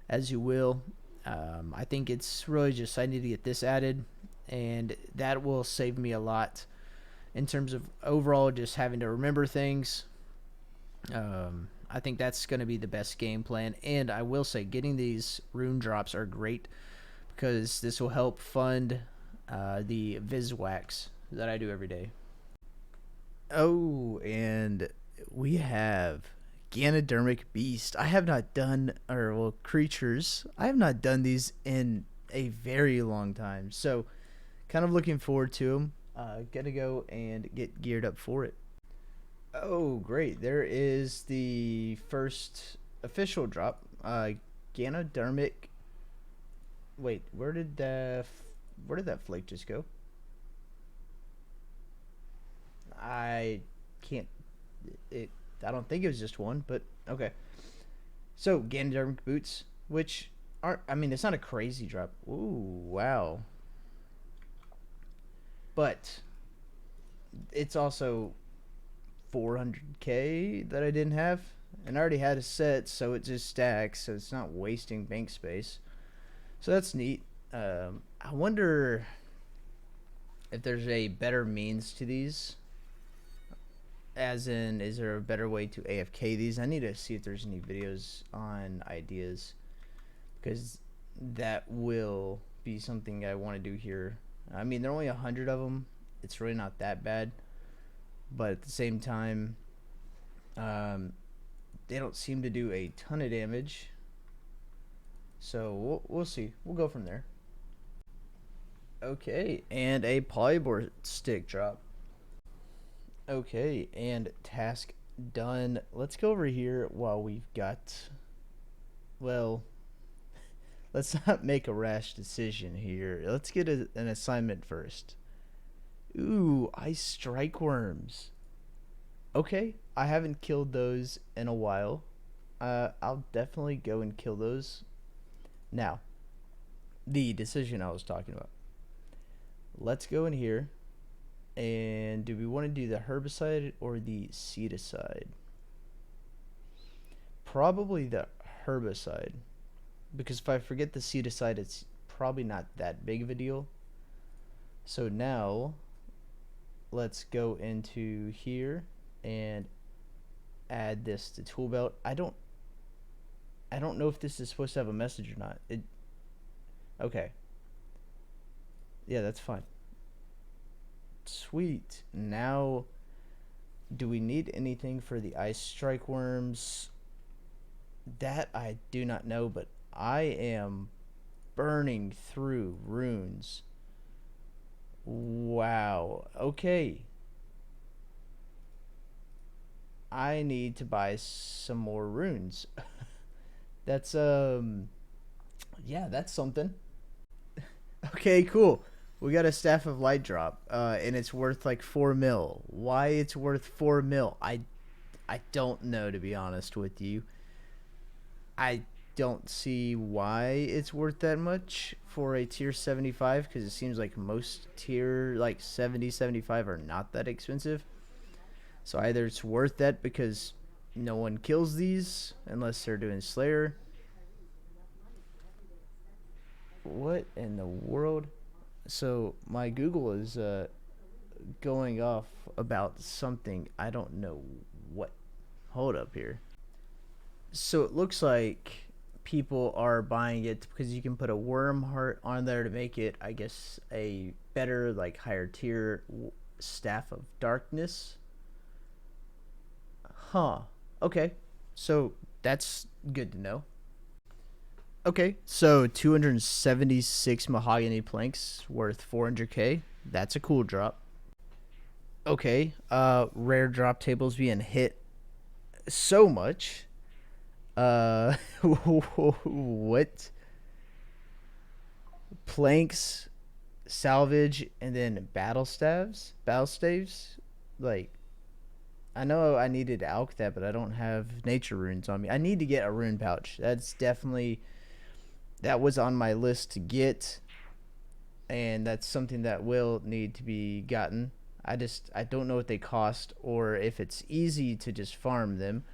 as you will. I think it's really just I need to get this added, and that will save me a lot in terms of overall just having to remember things. I think that's going to be the best game plan, and I will say getting these rune drops are great because this will help fund the Viswax that I do every day. Oh, and we have Ganodermic Beast. I have not done, or well, creatures. I have not done these in a very long time, so kind of looking forward to them. Gonna go and get geared up for it. Oh, great! There is the first official drop. Ganodermic. Wait, where did that flake just go? I can't. It. I don't think it was just one, but okay. So Ganodermic boots, which aren't. I mean, it's not a crazy drop. Ooh, wow. But it's also 400k that I didn't have, and I already had a set, so it just stacks, so it's not wasting bank space. So that's neat. I wonder if there's a better means to these. As in, is there a better way to AFK these? I need to see if there's any videos on ideas, because that will be something I want to do here. I mean, there are only 100 of them. It's really not that bad. But at the same time, they don't seem to do a ton of damage. So we'll see. We'll go from there. Okay, and a polybore stick drop. Okay, and task done. Let's go over here while we've got... Well, let's not make a rash decision here. Let's get an assignment first. Ooh, ice strike worms. Okay, I haven't killed those in a while. I'll definitely go and kill those. Now, the decision I was talking about. Let's go in here. And do we want to do the herbicide or the seedicide? Probably the herbicide. Because if I forget the seedicide, it's probably not that big of a deal. So now let's go into here and add this to tool belt. I don't know if this is supposed to have a message or not. It okay. Yeah, that's fine. Sweet. Now, do we need anything for the ice strike worms? That I do not know, but I am burning through runes. Wow. Okay. I need to buy some more runes. That's yeah, that's something. Okay, cool. We got a staff of light drop, and it's worth like 4 mil. Why it's worth 4 mil? I don't know, to be honest with you. I don't see why it's worth that much for a tier 75, because it seems like most tier like 70 75 are not that expensive. So either it's worth that because no one kills these unless they're doing Slayer. What in the world? So my Google is going off about something. I don't know what. Hold up here. So it looks like people are buying it because you can put a worm heart on there to make it, I guess, a better, like, higher tier staff of darkness. Huh. Okay. So that's good to know. Okay. So 276 mahogany planks worth 400k. That's a cool drop. Okay. Rare drop tables being hit so much. What? Planks, salvage, and then battle staves. Like, I know I needed to alch that, but I don't have nature runes on me. I need to get a rune pouch. That was on my list to get, and that's something that will need to be gotten. I don't know what they cost or if it's easy to just farm them.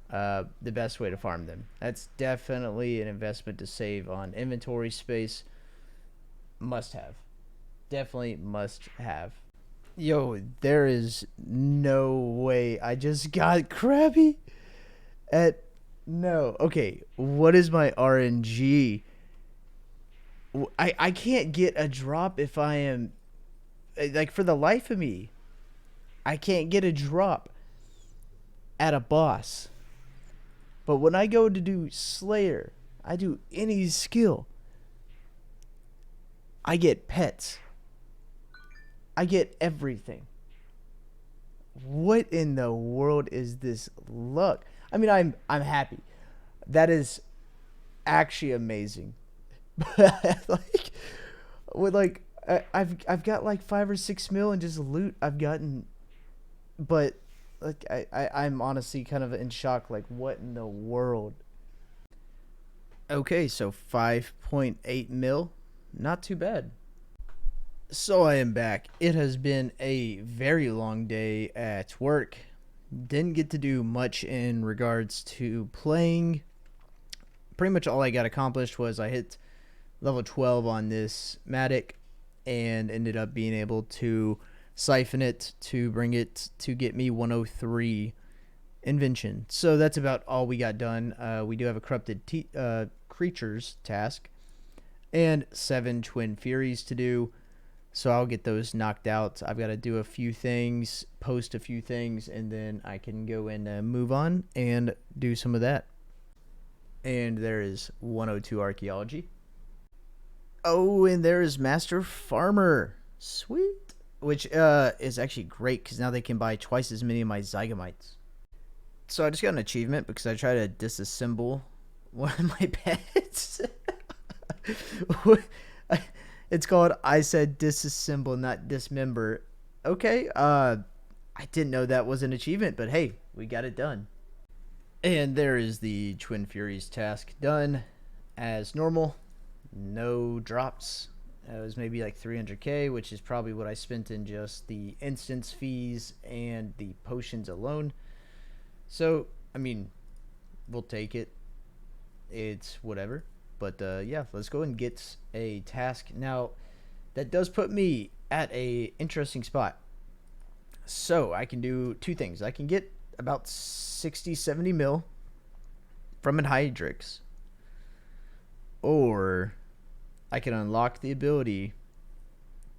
The best way to farm them. That's definitely an investment to save on inventory space. Must have. Definitely must have. Yo, there is no way I just got crabby at no. Okay, what is my RNG? I can't get a drop if I am like, for the life of me. I can't get a drop at a boss. But when I go to do Slayer, I do any skill. I get pets. I get everything. What in the world is this luck? I mean, I'm happy. That is actually amazing. But like, with like, I've got like 5 or 6 mil in just loot I've gotten, but like I'm honestly kind of in shock. Like, what in the world? Okay, so 5.8 mil, not too bad. So I am back. It has been a very long day at work. Didn't get to do much in regards to playing. Pretty much all I got accomplished was I hit level 12 on this Matic and ended up being able to siphon it to bring it to get me 103 invention. So that's about all we got done. We do have a corrupted creatures task and 7 twin furies to do. So I'll get those knocked out. I've got to do a few things, post a few things, and then I can go and move on and do some of that. And there is 102 archaeology. Oh, and there is Master Farmer. Sweet. Which is actually great because now they can buy twice as many of my Zygomites. So I just got an achievement because I tried to disassemble one of my pets. It's called I said disassemble, not dismember. Okay, I didn't know that was an achievement, but hey, we got it done. And there is the Twin Furies task done as normal. No drops. It was maybe like 300k, which is probably what I spent in just the instance fees and the potions alone. So, I mean, we'll take it. It's whatever. But yeah, let's go and get a task. Now, that does put me at a interesting spot. So I can do two things. I can get about 60, 70 mil from an Hydrix, or I can unlock the ability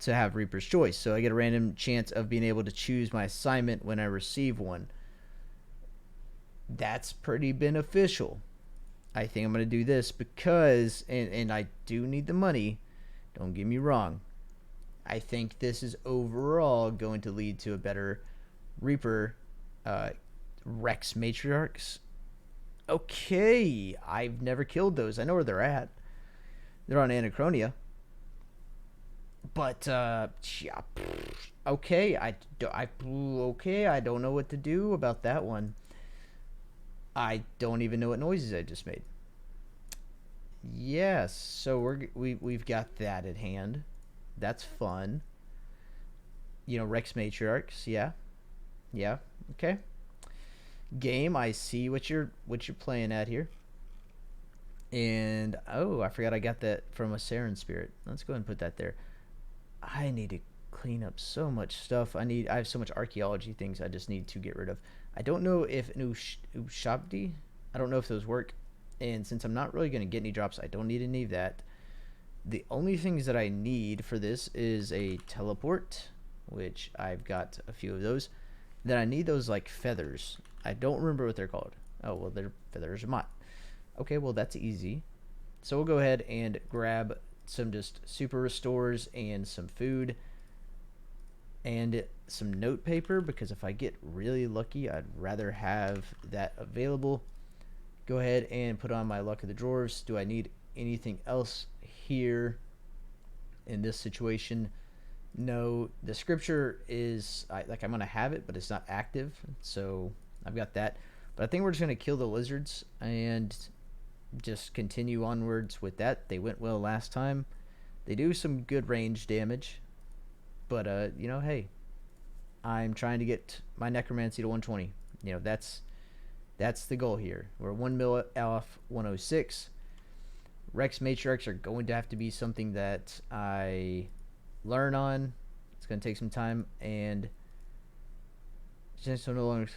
to have Reaper's Choice. So I get a random chance of being able to choose my assignment when I receive one. That's pretty beneficial. I think I'm going to do this because, and I do need the money, don't get me wrong. I think this is overall going to lead to a better Reaper Rex Matriarchs. Okay, I've never killed those. I know where they're at. They're on Anachronia. But yeah, okay, okay. I don't know what to do about that one. I don't even know what noises I just made. Yes, so we've got that at hand. That's fun. You know, Rex Matriarchs. Yeah, yeah. Okay. Game. I see what you're playing at here. And oh, I forgot I got that from a Saren Spirit. Let's go ahead and put that there. I need to clean up so much stuff. I have so much archaeology things I just need to get rid of. I don't know if Ushabdi, I don't know if those work. And since I'm not really going to get any drops, I don't need any of that. The only things that I need for this is a teleport, which I've got a few of those. Then I need those like feathers. I don't remember what they're called. Oh, well, they're feathers of Mott. Okay, well, that's easy. So we'll go ahead and grab some just super restores and some food and some note paper, because if I get really lucky, I'd rather have that available. Go ahead and put on my Luck of the Drawers. Do I need anything else here in this situation? No. The scripture is I'm going to have it, but it's not active, so I've got that. But I think we're just going to kill the lizards and just continue onwards with that. They went well last time. They do some good range damage, but you know, hey, I'm trying to get my necromancy to 120. You know, that's the goal here. We're 1 mil off 106. Rex Matriarchs are going to have to be something that I learn on. It's going to take some time, and just no longer.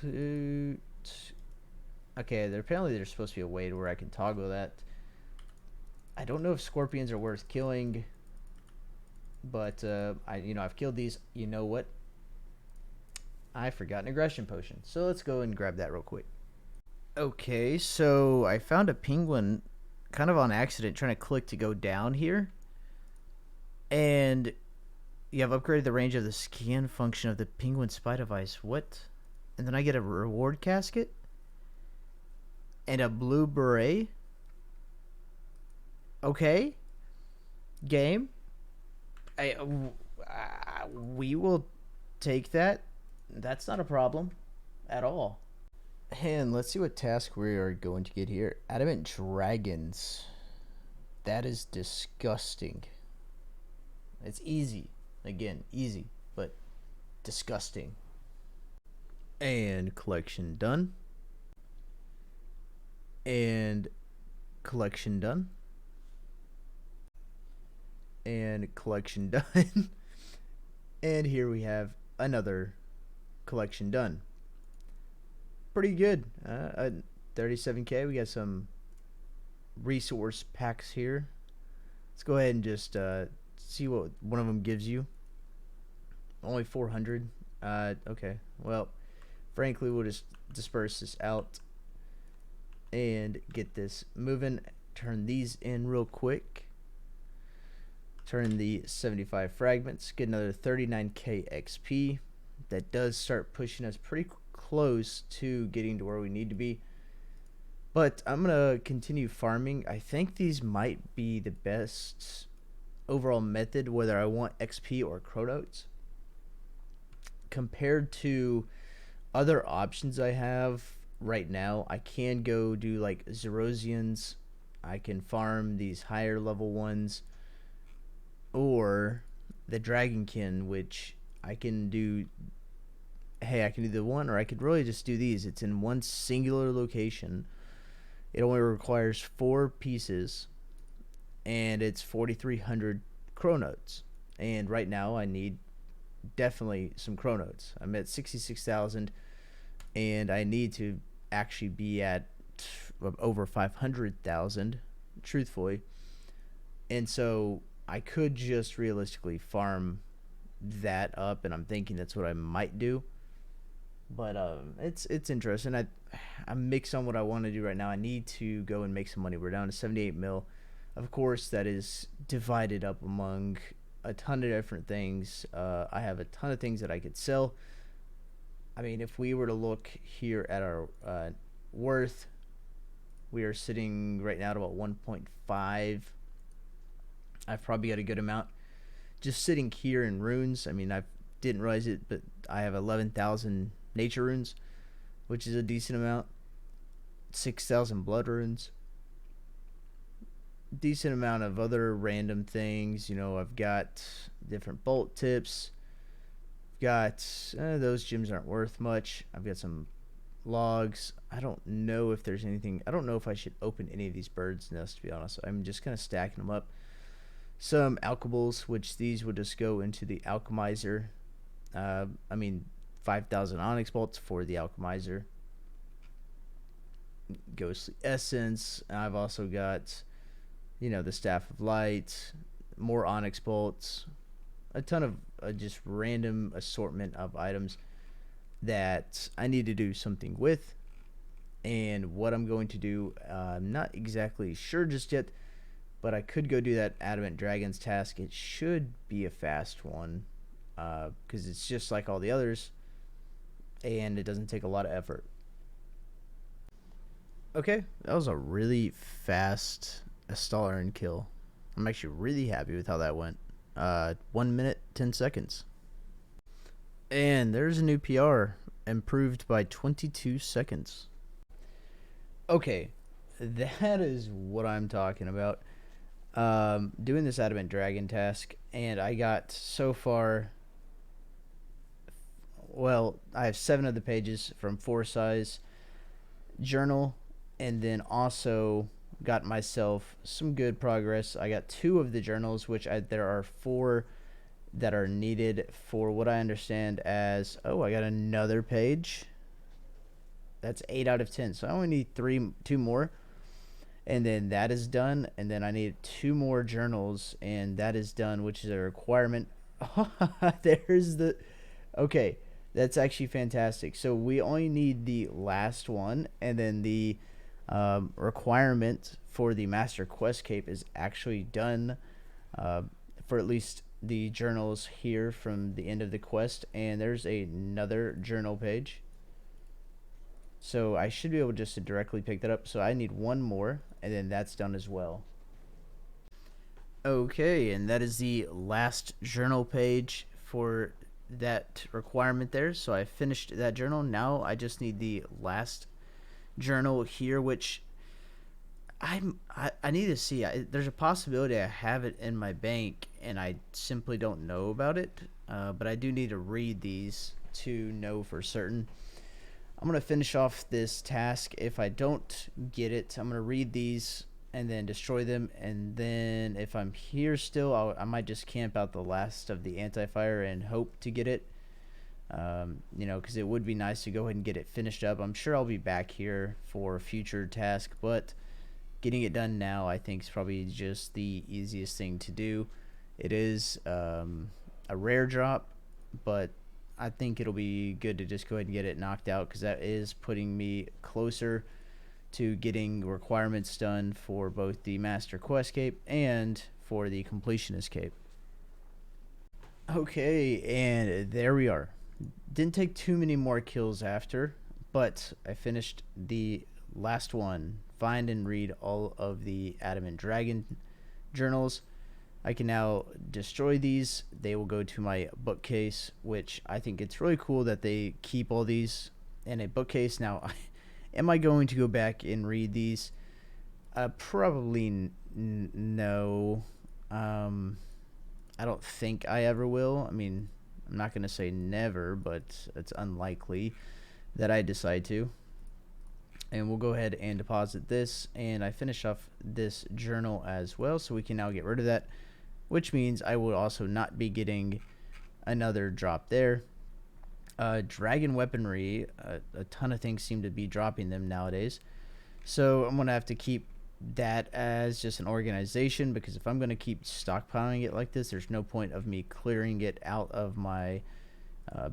Okay, apparently there's supposed to be a way to where I can toggle that. I don't know if scorpions are worth killing, but I've killed these. You know what? I forgot an aggression potion, so let's go and grab that real quick. Okay, so I found a penguin kind of on accident trying to click to go down here, and you have upgraded the range of the scan function of the penguin spy device. What? And then I get a reward casket and a blue beret. Okay, game. We will take that. That's not a problem at all. And let's see what task we are going to get here. Adamant dragons. That is disgusting. It's easy. Again, easy, but disgusting. And collection done. And collection done. And collection done. And here we have another collection done. Pretty good. 37k. We got some resource packs here. Let's go ahead and just see what one of them gives you. Only 400. Okay. Well, frankly, we'll just disperse this out and get this moving. Turn these in real quick. Turn the 75 fragments. Get another 39k XP. That does start pushing us pretty close to getting to where we need to be. But I'm going to continue farming. I think these might be the best overall method, whether I want XP or chronotes, compared to other options I have right now. I can go do like Zerosians. I can farm these higher level ones, or the Dragonkin, which I can do. Hey, I can do the one, or I could really just do these. It's in one singular location. It only requires 4 pieces, and it's 4,300 chronotes. And right now I need definitely some chronodes. I'm at 66,000 and I need to actually be at over 500,000 truthfully. And so I could just realistically farm that up, and I'm thinking that's what I might do. But it's interesting. I'm mixed on what I want to do right now. I need to go and make some money. We're down to 78 mil. Of course, that is divided up among a ton of different things. I have a ton of things that I could sell. I mean, if we were to look here at our worth, we are sitting right now at about 1.5. I've probably got a good amount just sitting here in runes. I mean, I didn't realize it, but I have 11,000 nature runes, which is a decent amount. 6,000 blood runes. Decent amount of other random things. You know, I've got different bolt tips. Got those gems aren't worth much. I've got some logs. I don't know if there's anything. I don't know if I should open any of these birds' nests, to be honest. I'm just kind of stacking them up. Some alchemables, which these will just go into the alchemizer. I mean, 5,000 onyx bolts for the alchemizer. Ghostly essence. I've also got, the staff of light, more onyx bolts, a ton of just random assortment of items that I need to do something with. And what I'm going to do, I'm not exactly sure just yet, but I could go do that Adamant Dragons task. It should be a fast one, because it's just like all the others, and it doesn't take a lot of effort. Okay, that was a really fast Astalaran kill. I'm actually really happy with how that went. 1 minute, 10 seconds. And there's a new PR, improved by 22 seconds. Okay, that is what I'm talking about. Doing this Adamant Dragon task, and I got so far. Well, I have 7 of the pages from 4 size journal, and then also got myself some good progress. I got 2 of the journals, which there are 4 that are needed for what I understand as. Oh, I got another page. That's 8 out of 10. So I only need 2 more, and then that is done. And then I need 2 more journals, and that is done, which is a requirement. There's the. Okay, that's actually fantastic. So we only need the last one, and then the requirement for the Master Quest Cape is actually done, for at least the journals here from the end of the quest. And there's another journal page. So I should be able just to directly pick that up. So I need 1 more, and then that's done as well. Okay, and that is the last journal page for that requirement there. So I finished that journal. Now I just need the last journal here, which I need to see. There's a possibility I have it in my bank and I simply don't know about it. But I do need to read these to know for certain. I'm going to finish off this task. If I don't get it, I'm going to read these and then destroy them. And then if I'm here still, I might just camp out the last of the anti-fire and hope to get it. Because it would be nice to go ahead and get it finished up. I'm sure I'll be back here for a future task, but getting it done now I think is probably just the easiest thing to do. It is a rare drop, but I think it'll be good to just go ahead and get it knocked out, because that is putting me closer to getting requirements done for both the Master Quest Cape and for the Completionist Cape. Okay, and there we are. Didn't take too many more kills after, but I finished the last one. Find and read all of the Adamant Dragon journals. I can now destroy these. They will go to my bookcase, which I think it's really cool that they keep all these in a bookcase. Now, am I going to go back and read these? Probably no. I don't think I ever will. I mean, I'm not going to say never, but it's unlikely that I decide to. And we'll go ahead and deposit this, and I finish off this journal as well, so we can now get rid of that. which means I will also not be getting another drop there. Dragon weaponry, a ton of things seem to be dropping them nowadays. So I'm going to have to keep that as just an organization, because if I'm going to keep stockpiling it like this, there's no point of me clearing it out of my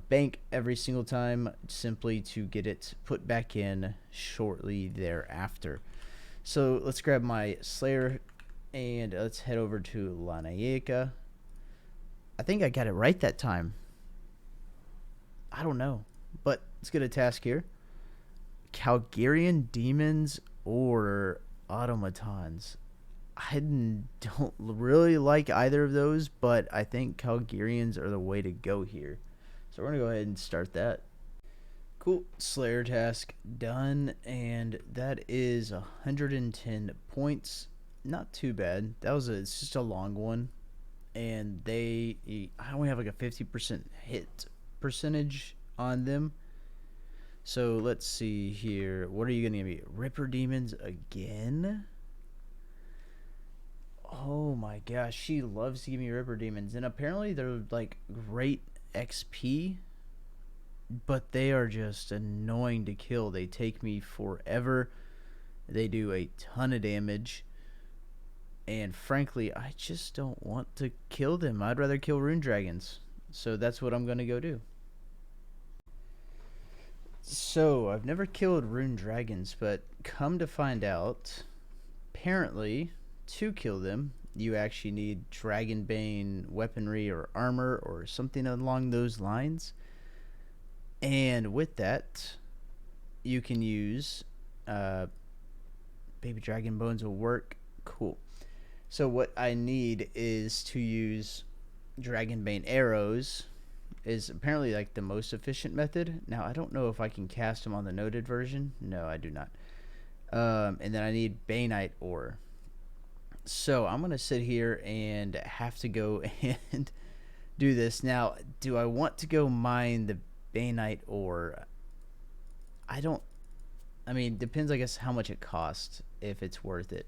bank every single time simply to get it put back in shortly thereafter. So let's grab my Slayer and let's head over to Lanayeka. I think I got it right that time. I don't know, but let's get a task here. Calgarian demons or automatons. I don't really like either of those, but I think Calgarians are the way to go here. So we're going to go ahead and start that. Cool. Slayer task done, and that is 110 points. Not too bad. It's just a long one, and I only have like a 50% hit percentage on them. So let's see here. What are you going to give me? Ripper demons again? Oh my gosh, she loves to give me Ripper demons, and apparently they're like great XP, but they are just annoying to kill. They take me forever. They do a ton of damage. And frankly, I just don't want to kill them. I'd rather kill rune dragons. So that's what I'm going to go do. So, I've never killed rune dragons, but come to find out, apparently, to kill them, you actually need Dragonbane weaponry or armor or something along those lines. And with that, you can use baby dragon bones will work. Cool. So what I need is to use Dragonbane arrows. Is apparently like the most efficient method. Now I don't know if I can cast them on the noted version. No, I do not. And then I need Baneite ore. So I'm gonna sit here and have to go and do this. Now, do I want to go mine the Baneite ore? I mean, depends, I guess, how much it costs, if it's worth it.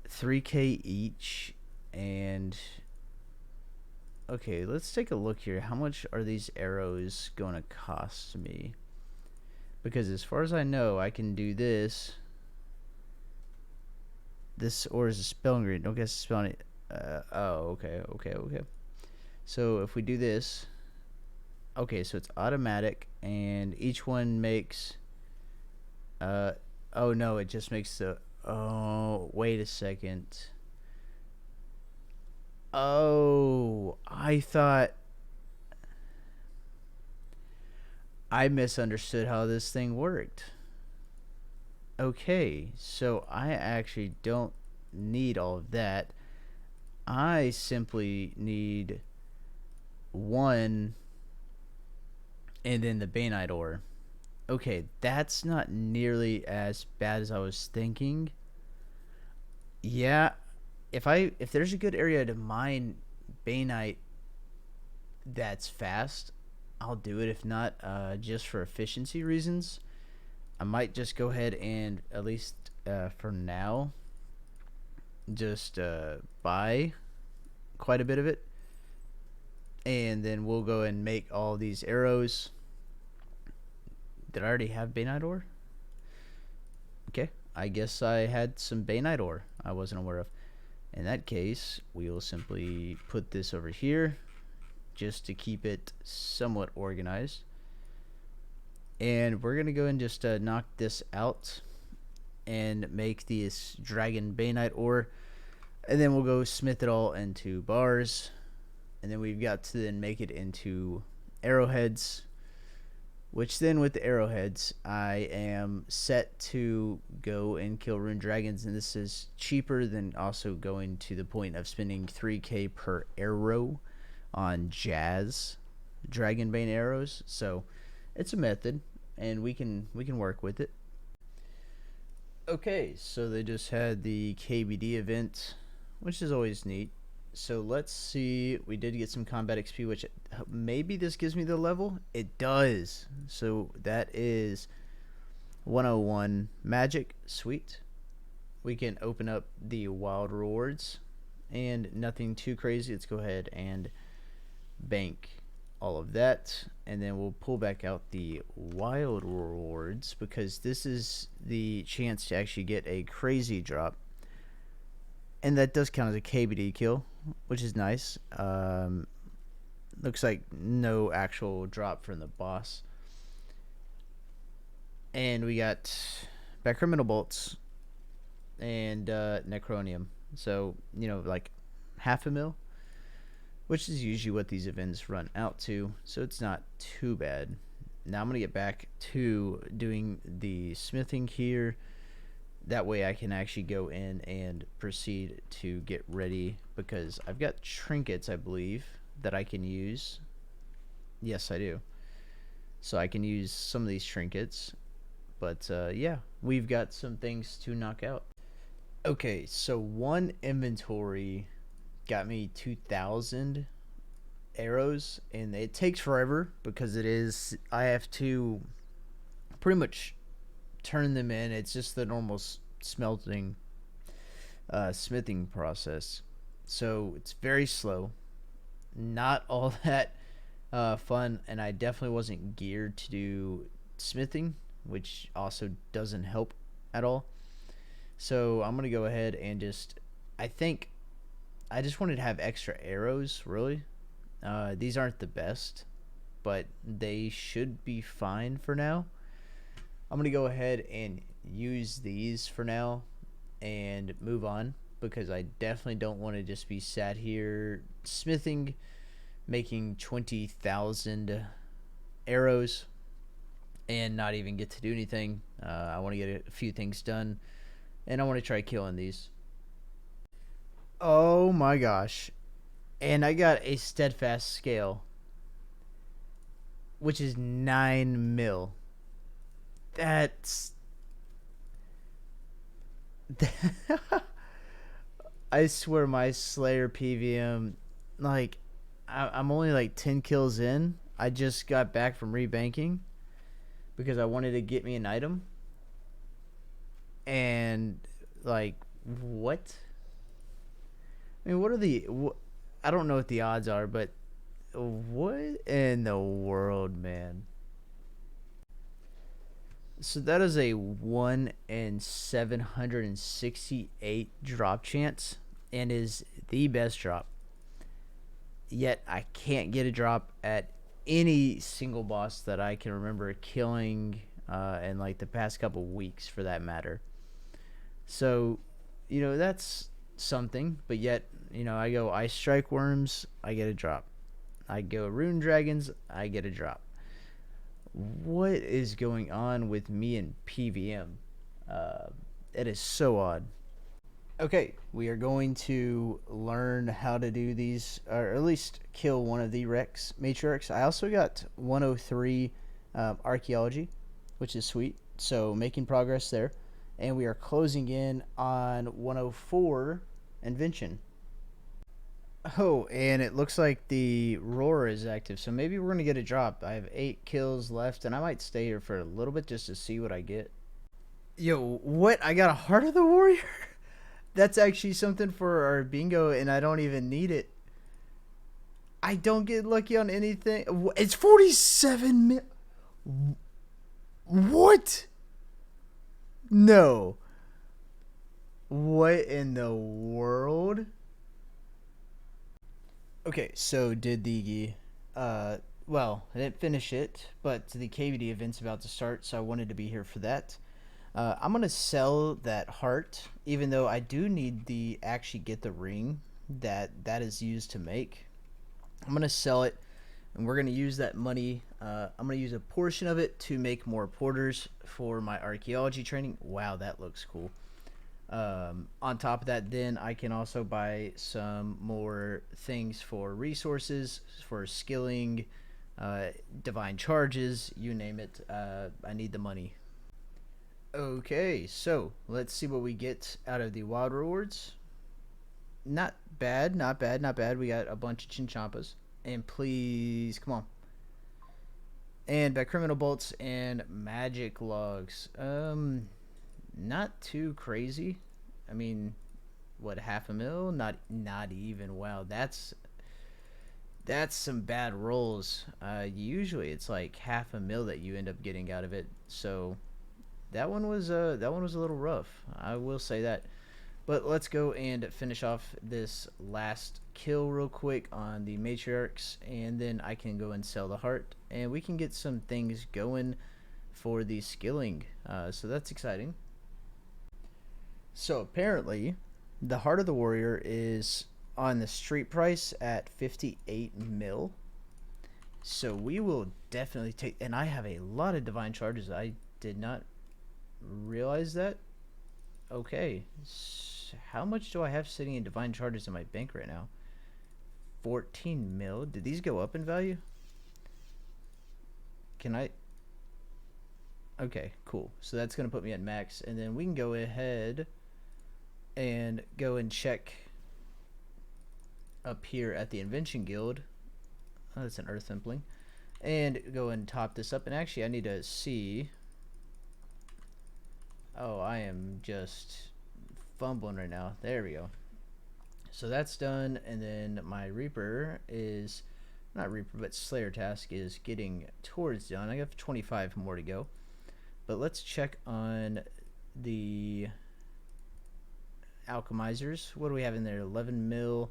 3K each, and okay, let's take a look here. How much are these arrows going to cost me? Because as far as I know, I can do this. This ore is a spell ingredient. Don't guess spelling it. Oh, okay. So if we do this, okay, so it's automatic, and each one makes. Oh no, it just makes the. Oh, wait a second. Oh, I thought I misunderstood how this thing worked. Okay, so I actually don't need all of that. I simply need one and then the Baneite ore. Okay, that's not nearly as bad as I was thinking. Yeah, if there's a good area to mine Baneite that's fast, I'll do it. If not, just for efficiency reasons, I might just go ahead and, at least for now, just buy quite a bit of it, and then we'll go and make all these arrows. Did I already have Baneite ore? Okay, I guess I had some Baneite ore I wasn't aware of. In that case, we will simply put this over here just to keep it somewhat organized. And we're going to go and just knock this out and make this dragon Baneite ore. And then we'll go smith it all into bars. And then we've got to then make it into arrowheads. Which then, with the arrowheads, I am set to go and kill rune dragons. And this is cheaper than also going to the point of spending 3K per arrow on Jazz Dragonbane arrows. So it's a method, and we can work with it. Okay, so they just had the KBD event, which is always neat. So let's see. We did get some combat XP, which maybe this gives me the level. It does. So that is 101 magic. Sweet. we can open up the wild rewards, and nothing too crazy. Let's go ahead and bank all of that, and then we'll pull back out the wild rewards because this is the chance to actually get a crazy drop, and that does count as a KBD kill, which is nice. Looks like no actual drop from the boss, and we got back criminal bolts and necronium, so like half a mil, which is usually what these events run out to, so it's not too bad. Now I'm going to get back to doing the smithing here. That way I can actually go in and proceed to get ready, because I've got trinkets, I believe, that I can use. Yes, I do. So I can use some of these trinkets. But yeah, we've got some things to knock out. Okay, so one inventory got me 2,000 arrows, and it takes forever because I have to pretty much turn them in. It's just the normal smithing process, so it's very slow, not all that fun, and I definitely wasn't geared to do smithing, which also doesn't help at all. So I'm gonna go ahead and I think I just wanted to have extra arrows, really. These aren't the best, but they should be fine for now. I'm going to go ahead and use these for now and move on, because I definitely don't want to just be sat here smithing, making 20,000 arrows and not even get to do anything. I want to get a few things done, and I want to try killing these. Oh my gosh. And I got a steadfast scale, which is 9 mil. That's I swear my Slayer PVM, like, I'm only like 10 kills in. I just got back from rebanking because I wanted to get me an item. And, like, what? I mean, what are I don't know what the odds are, but what in the world, man? So that is a 1 in 768 drop chance, and is the best drop. Yet I can't get a drop at any single boss that I can remember killing in like the past couple weeks, for that matter. So, that's something. But yet, I go Ice Strike Worms, I get a drop. I go Rune Dragons, I get a drop. What is going on with me and PVM? It is so odd. Okay, we are going to learn how to do these, or at least kill one of the Rex Matriarchs. I also got 103 Archaeology, which is sweet. So making progress there. And we are closing in on 104 Invention. Oh, and it looks like the roar is active, so maybe we're going to get a drop. I have 8 kills left, and I might stay here for a little bit just to see what I get. Yo, what? I got a Heart of the Warrior? That's actually something for our bingo, and I don't even need it. I don't get lucky on anything. It's 47 mil. What? No. What in the world? Okay, so did the well, I didn't finish it, but the KVD event's about to start, so I wanted to be here for that. I'm gonna sell that heart, even though I do need the actually get the ring that is used to make. I'm gonna sell it, and we're gonna use that money. I'm gonna use a portion of it to make more porters for my archaeology training. Wow, that looks cool. On top of that, then I can also buy some more things for resources, for skilling, divine charges, you name it. I need the money. Okay, so let's see what we get out of the wild rewards. Not bad, not bad, not bad. We got a bunch of chinchampas. And please, come on. And by criminal bolts and magic logs. Not too crazy. I mean, what, half a mil? Not even. Wow, that's some bad rolls. Usually it's like half a mil that you end up getting out of it. So that one was a little rough. I will say that. But let's go and finish off this last kill real quick on the matriarchs, and then I can go and sell the heart, and we can get some things going for the skilling. So that's exciting. So apparently, the heart of the warrior is on the street price at 58 mil. So we will definitely take, and I have a lot of divine charges. I did not realize that. Okay, how much do I have sitting in divine charges in my bank right now? 14 mil. Did these go up in value? Can I? Okay, cool. So that's gonna put me at max, and then we can go ahead and go and check up here at the Invention Guild. Oh, that's an Earth Templing. And go and top this up. And actually, I need to see. Oh, I am just fumbling right now. There we go. So that's done. And then my Reaper is, not Reaper, but Slayer task is getting towards done. I have 25 more to go. But let's check on the alchemizers. What do we have in there? 11 mil.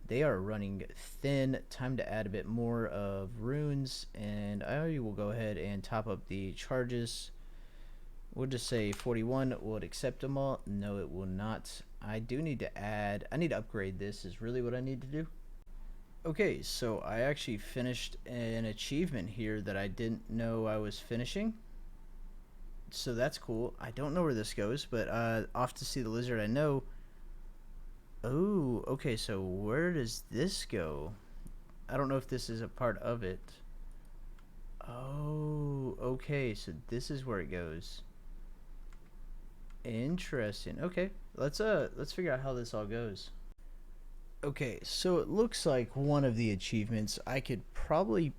They are running thin. Time to add a bit more of runes, and I will go ahead and top up the charges. We'll just say 41. Will it accept them all? No, it will not. I do need to add, I need to upgrade this is really what I need to do. Okay, so I actually finished an achievement here that I didn't know I was finishing. So that's cool. I don't know where this goes, but off to see the lizard I know. Oh, okay, so where does this go? I don't know if this is a part of it. Oh, okay, so this is where it goes. Interesting. Okay, let's figure out how this all goes. Okay, so it looks like one of the achievements I could probably,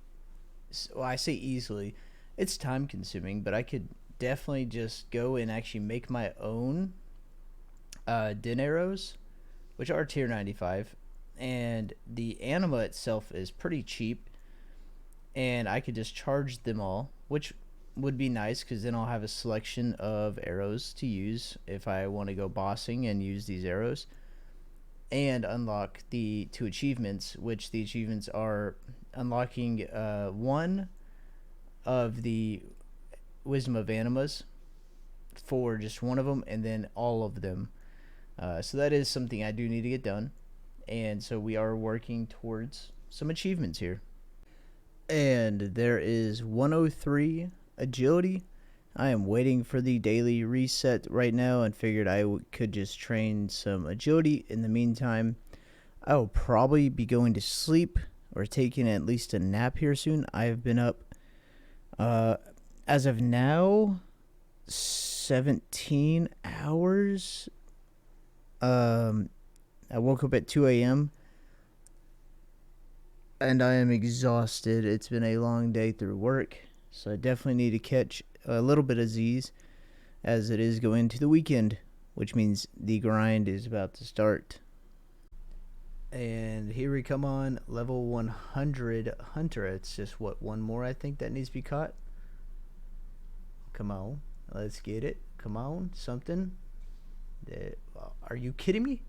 well, I say easily, it's time consuming, but I could definitely just go and actually make my own din arrows, which are tier 95, and the anima itself is pretty cheap, and I could just charge them all, which would be nice because then I'll have a selection of arrows to use if I want to go bossing and use these arrows, and unlock the 2 achievements, which the achievements are unlocking one of the Wisdom of Animas for just one of them, and then all of them. So that is something I do need to get done, and so we are working towards some achievements here. And there is 103 agility. I am waiting for the daily reset right now and figured I could just train some agility. In the meantime, I will probably be going to sleep or taking at least a nap here soon. I have been up as of now 17 hours. I woke up at 2 a.m. and I am exhausted. It's been a long day through work, so I definitely need to catch a little bit of Z's as it is going to the weekend, which means the grind is about to start. And here we come on level 100 Hunter. It's just, what, one more I think that needs to be caught? Come on, let's get it. Come on, something. Are you kidding me?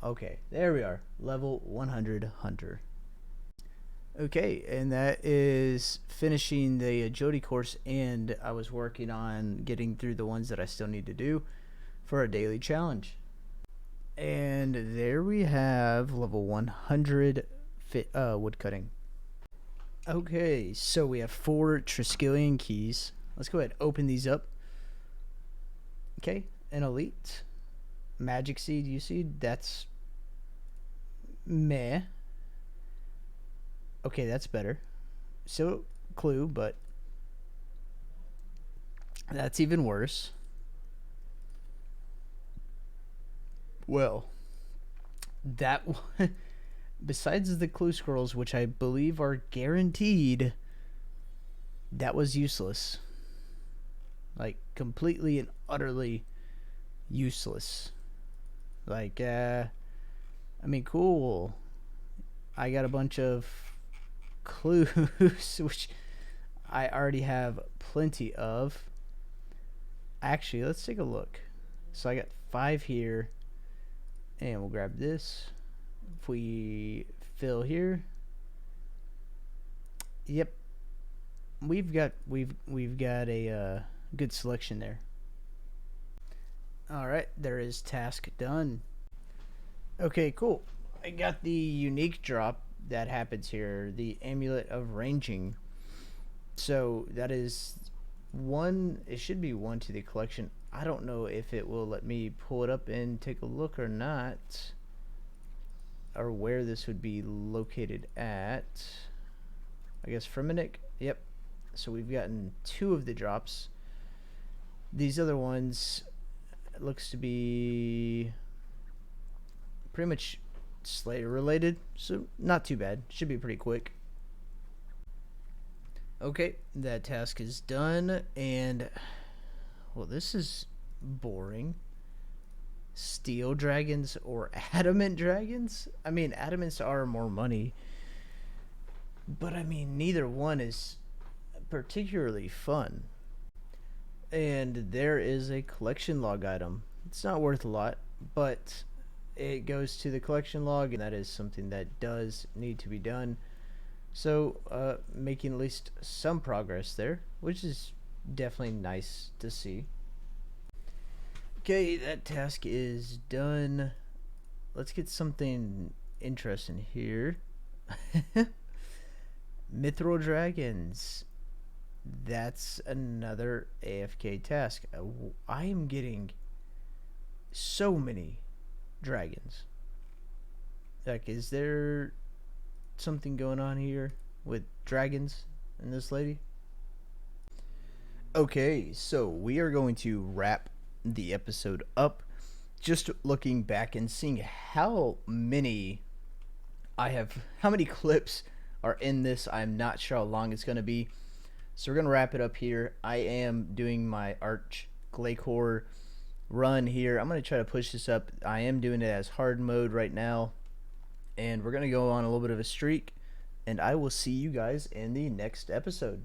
Okay, there we are. Level 100 Hunter. Okay, and that is finishing the agility course, and I was working on getting through the ones that I still need to do for a daily challenge. And there we have level 100 woodcutting. Okay, so we have 4 Triskelion keys. Let's go ahead and open these up. Okay, an elite. Magic seed, you see? That's meh. Okay, that's better. So, clue, but that's even worse. Well, that one, besides the clue scrolls, which I believe are guaranteed, that was useless. Like, completely and utterly useless. Like, I mean, cool. I got a bunch of clues, which I already have plenty of. Actually, let's take a look. So I got 5 here, and we'll grab this. If we fill here, yep, we've got a good selection there. All right, there is task done. Okay, cool. I got the unique drop that happens here, the Amulet of Ranging. So that is one. It should be one to the collection. I don't know if it will let me pull it up and take a look or not, or where this would be located at. I guess Fremennik. Yep. So we've gotten 2 of the drops. These other ones looks to be pretty much Slayer related, so not too bad. Should be pretty quick. Okay, that task is done, and well, this is boring. Steel dragons or adamant dragons? I mean, adamants are more money, but I mean, neither one is particularly fun. And there is a collection log item. It's not worth a lot, but it goes to the collection log, and that is something that does need to be done. So, making at least some progress there, which is definitely nice to see. Okay, that task is done. Let's get something interesting here. Mithril dragons. That's another AFK task. I am getting so many dragons. Like, is there something going on here with dragons and this lady? Okay, so we are going to wrap the episode up. Just looking back and seeing how many clips are in this. I'm not sure how long it's going to be. So we're going to wrap it up here. I am doing my Arch Glacier run here. I'm going to try to push this up. I am doing it as hard mode right now. And we're going to go on a little bit of a streak. And I will see you guys in the next episode.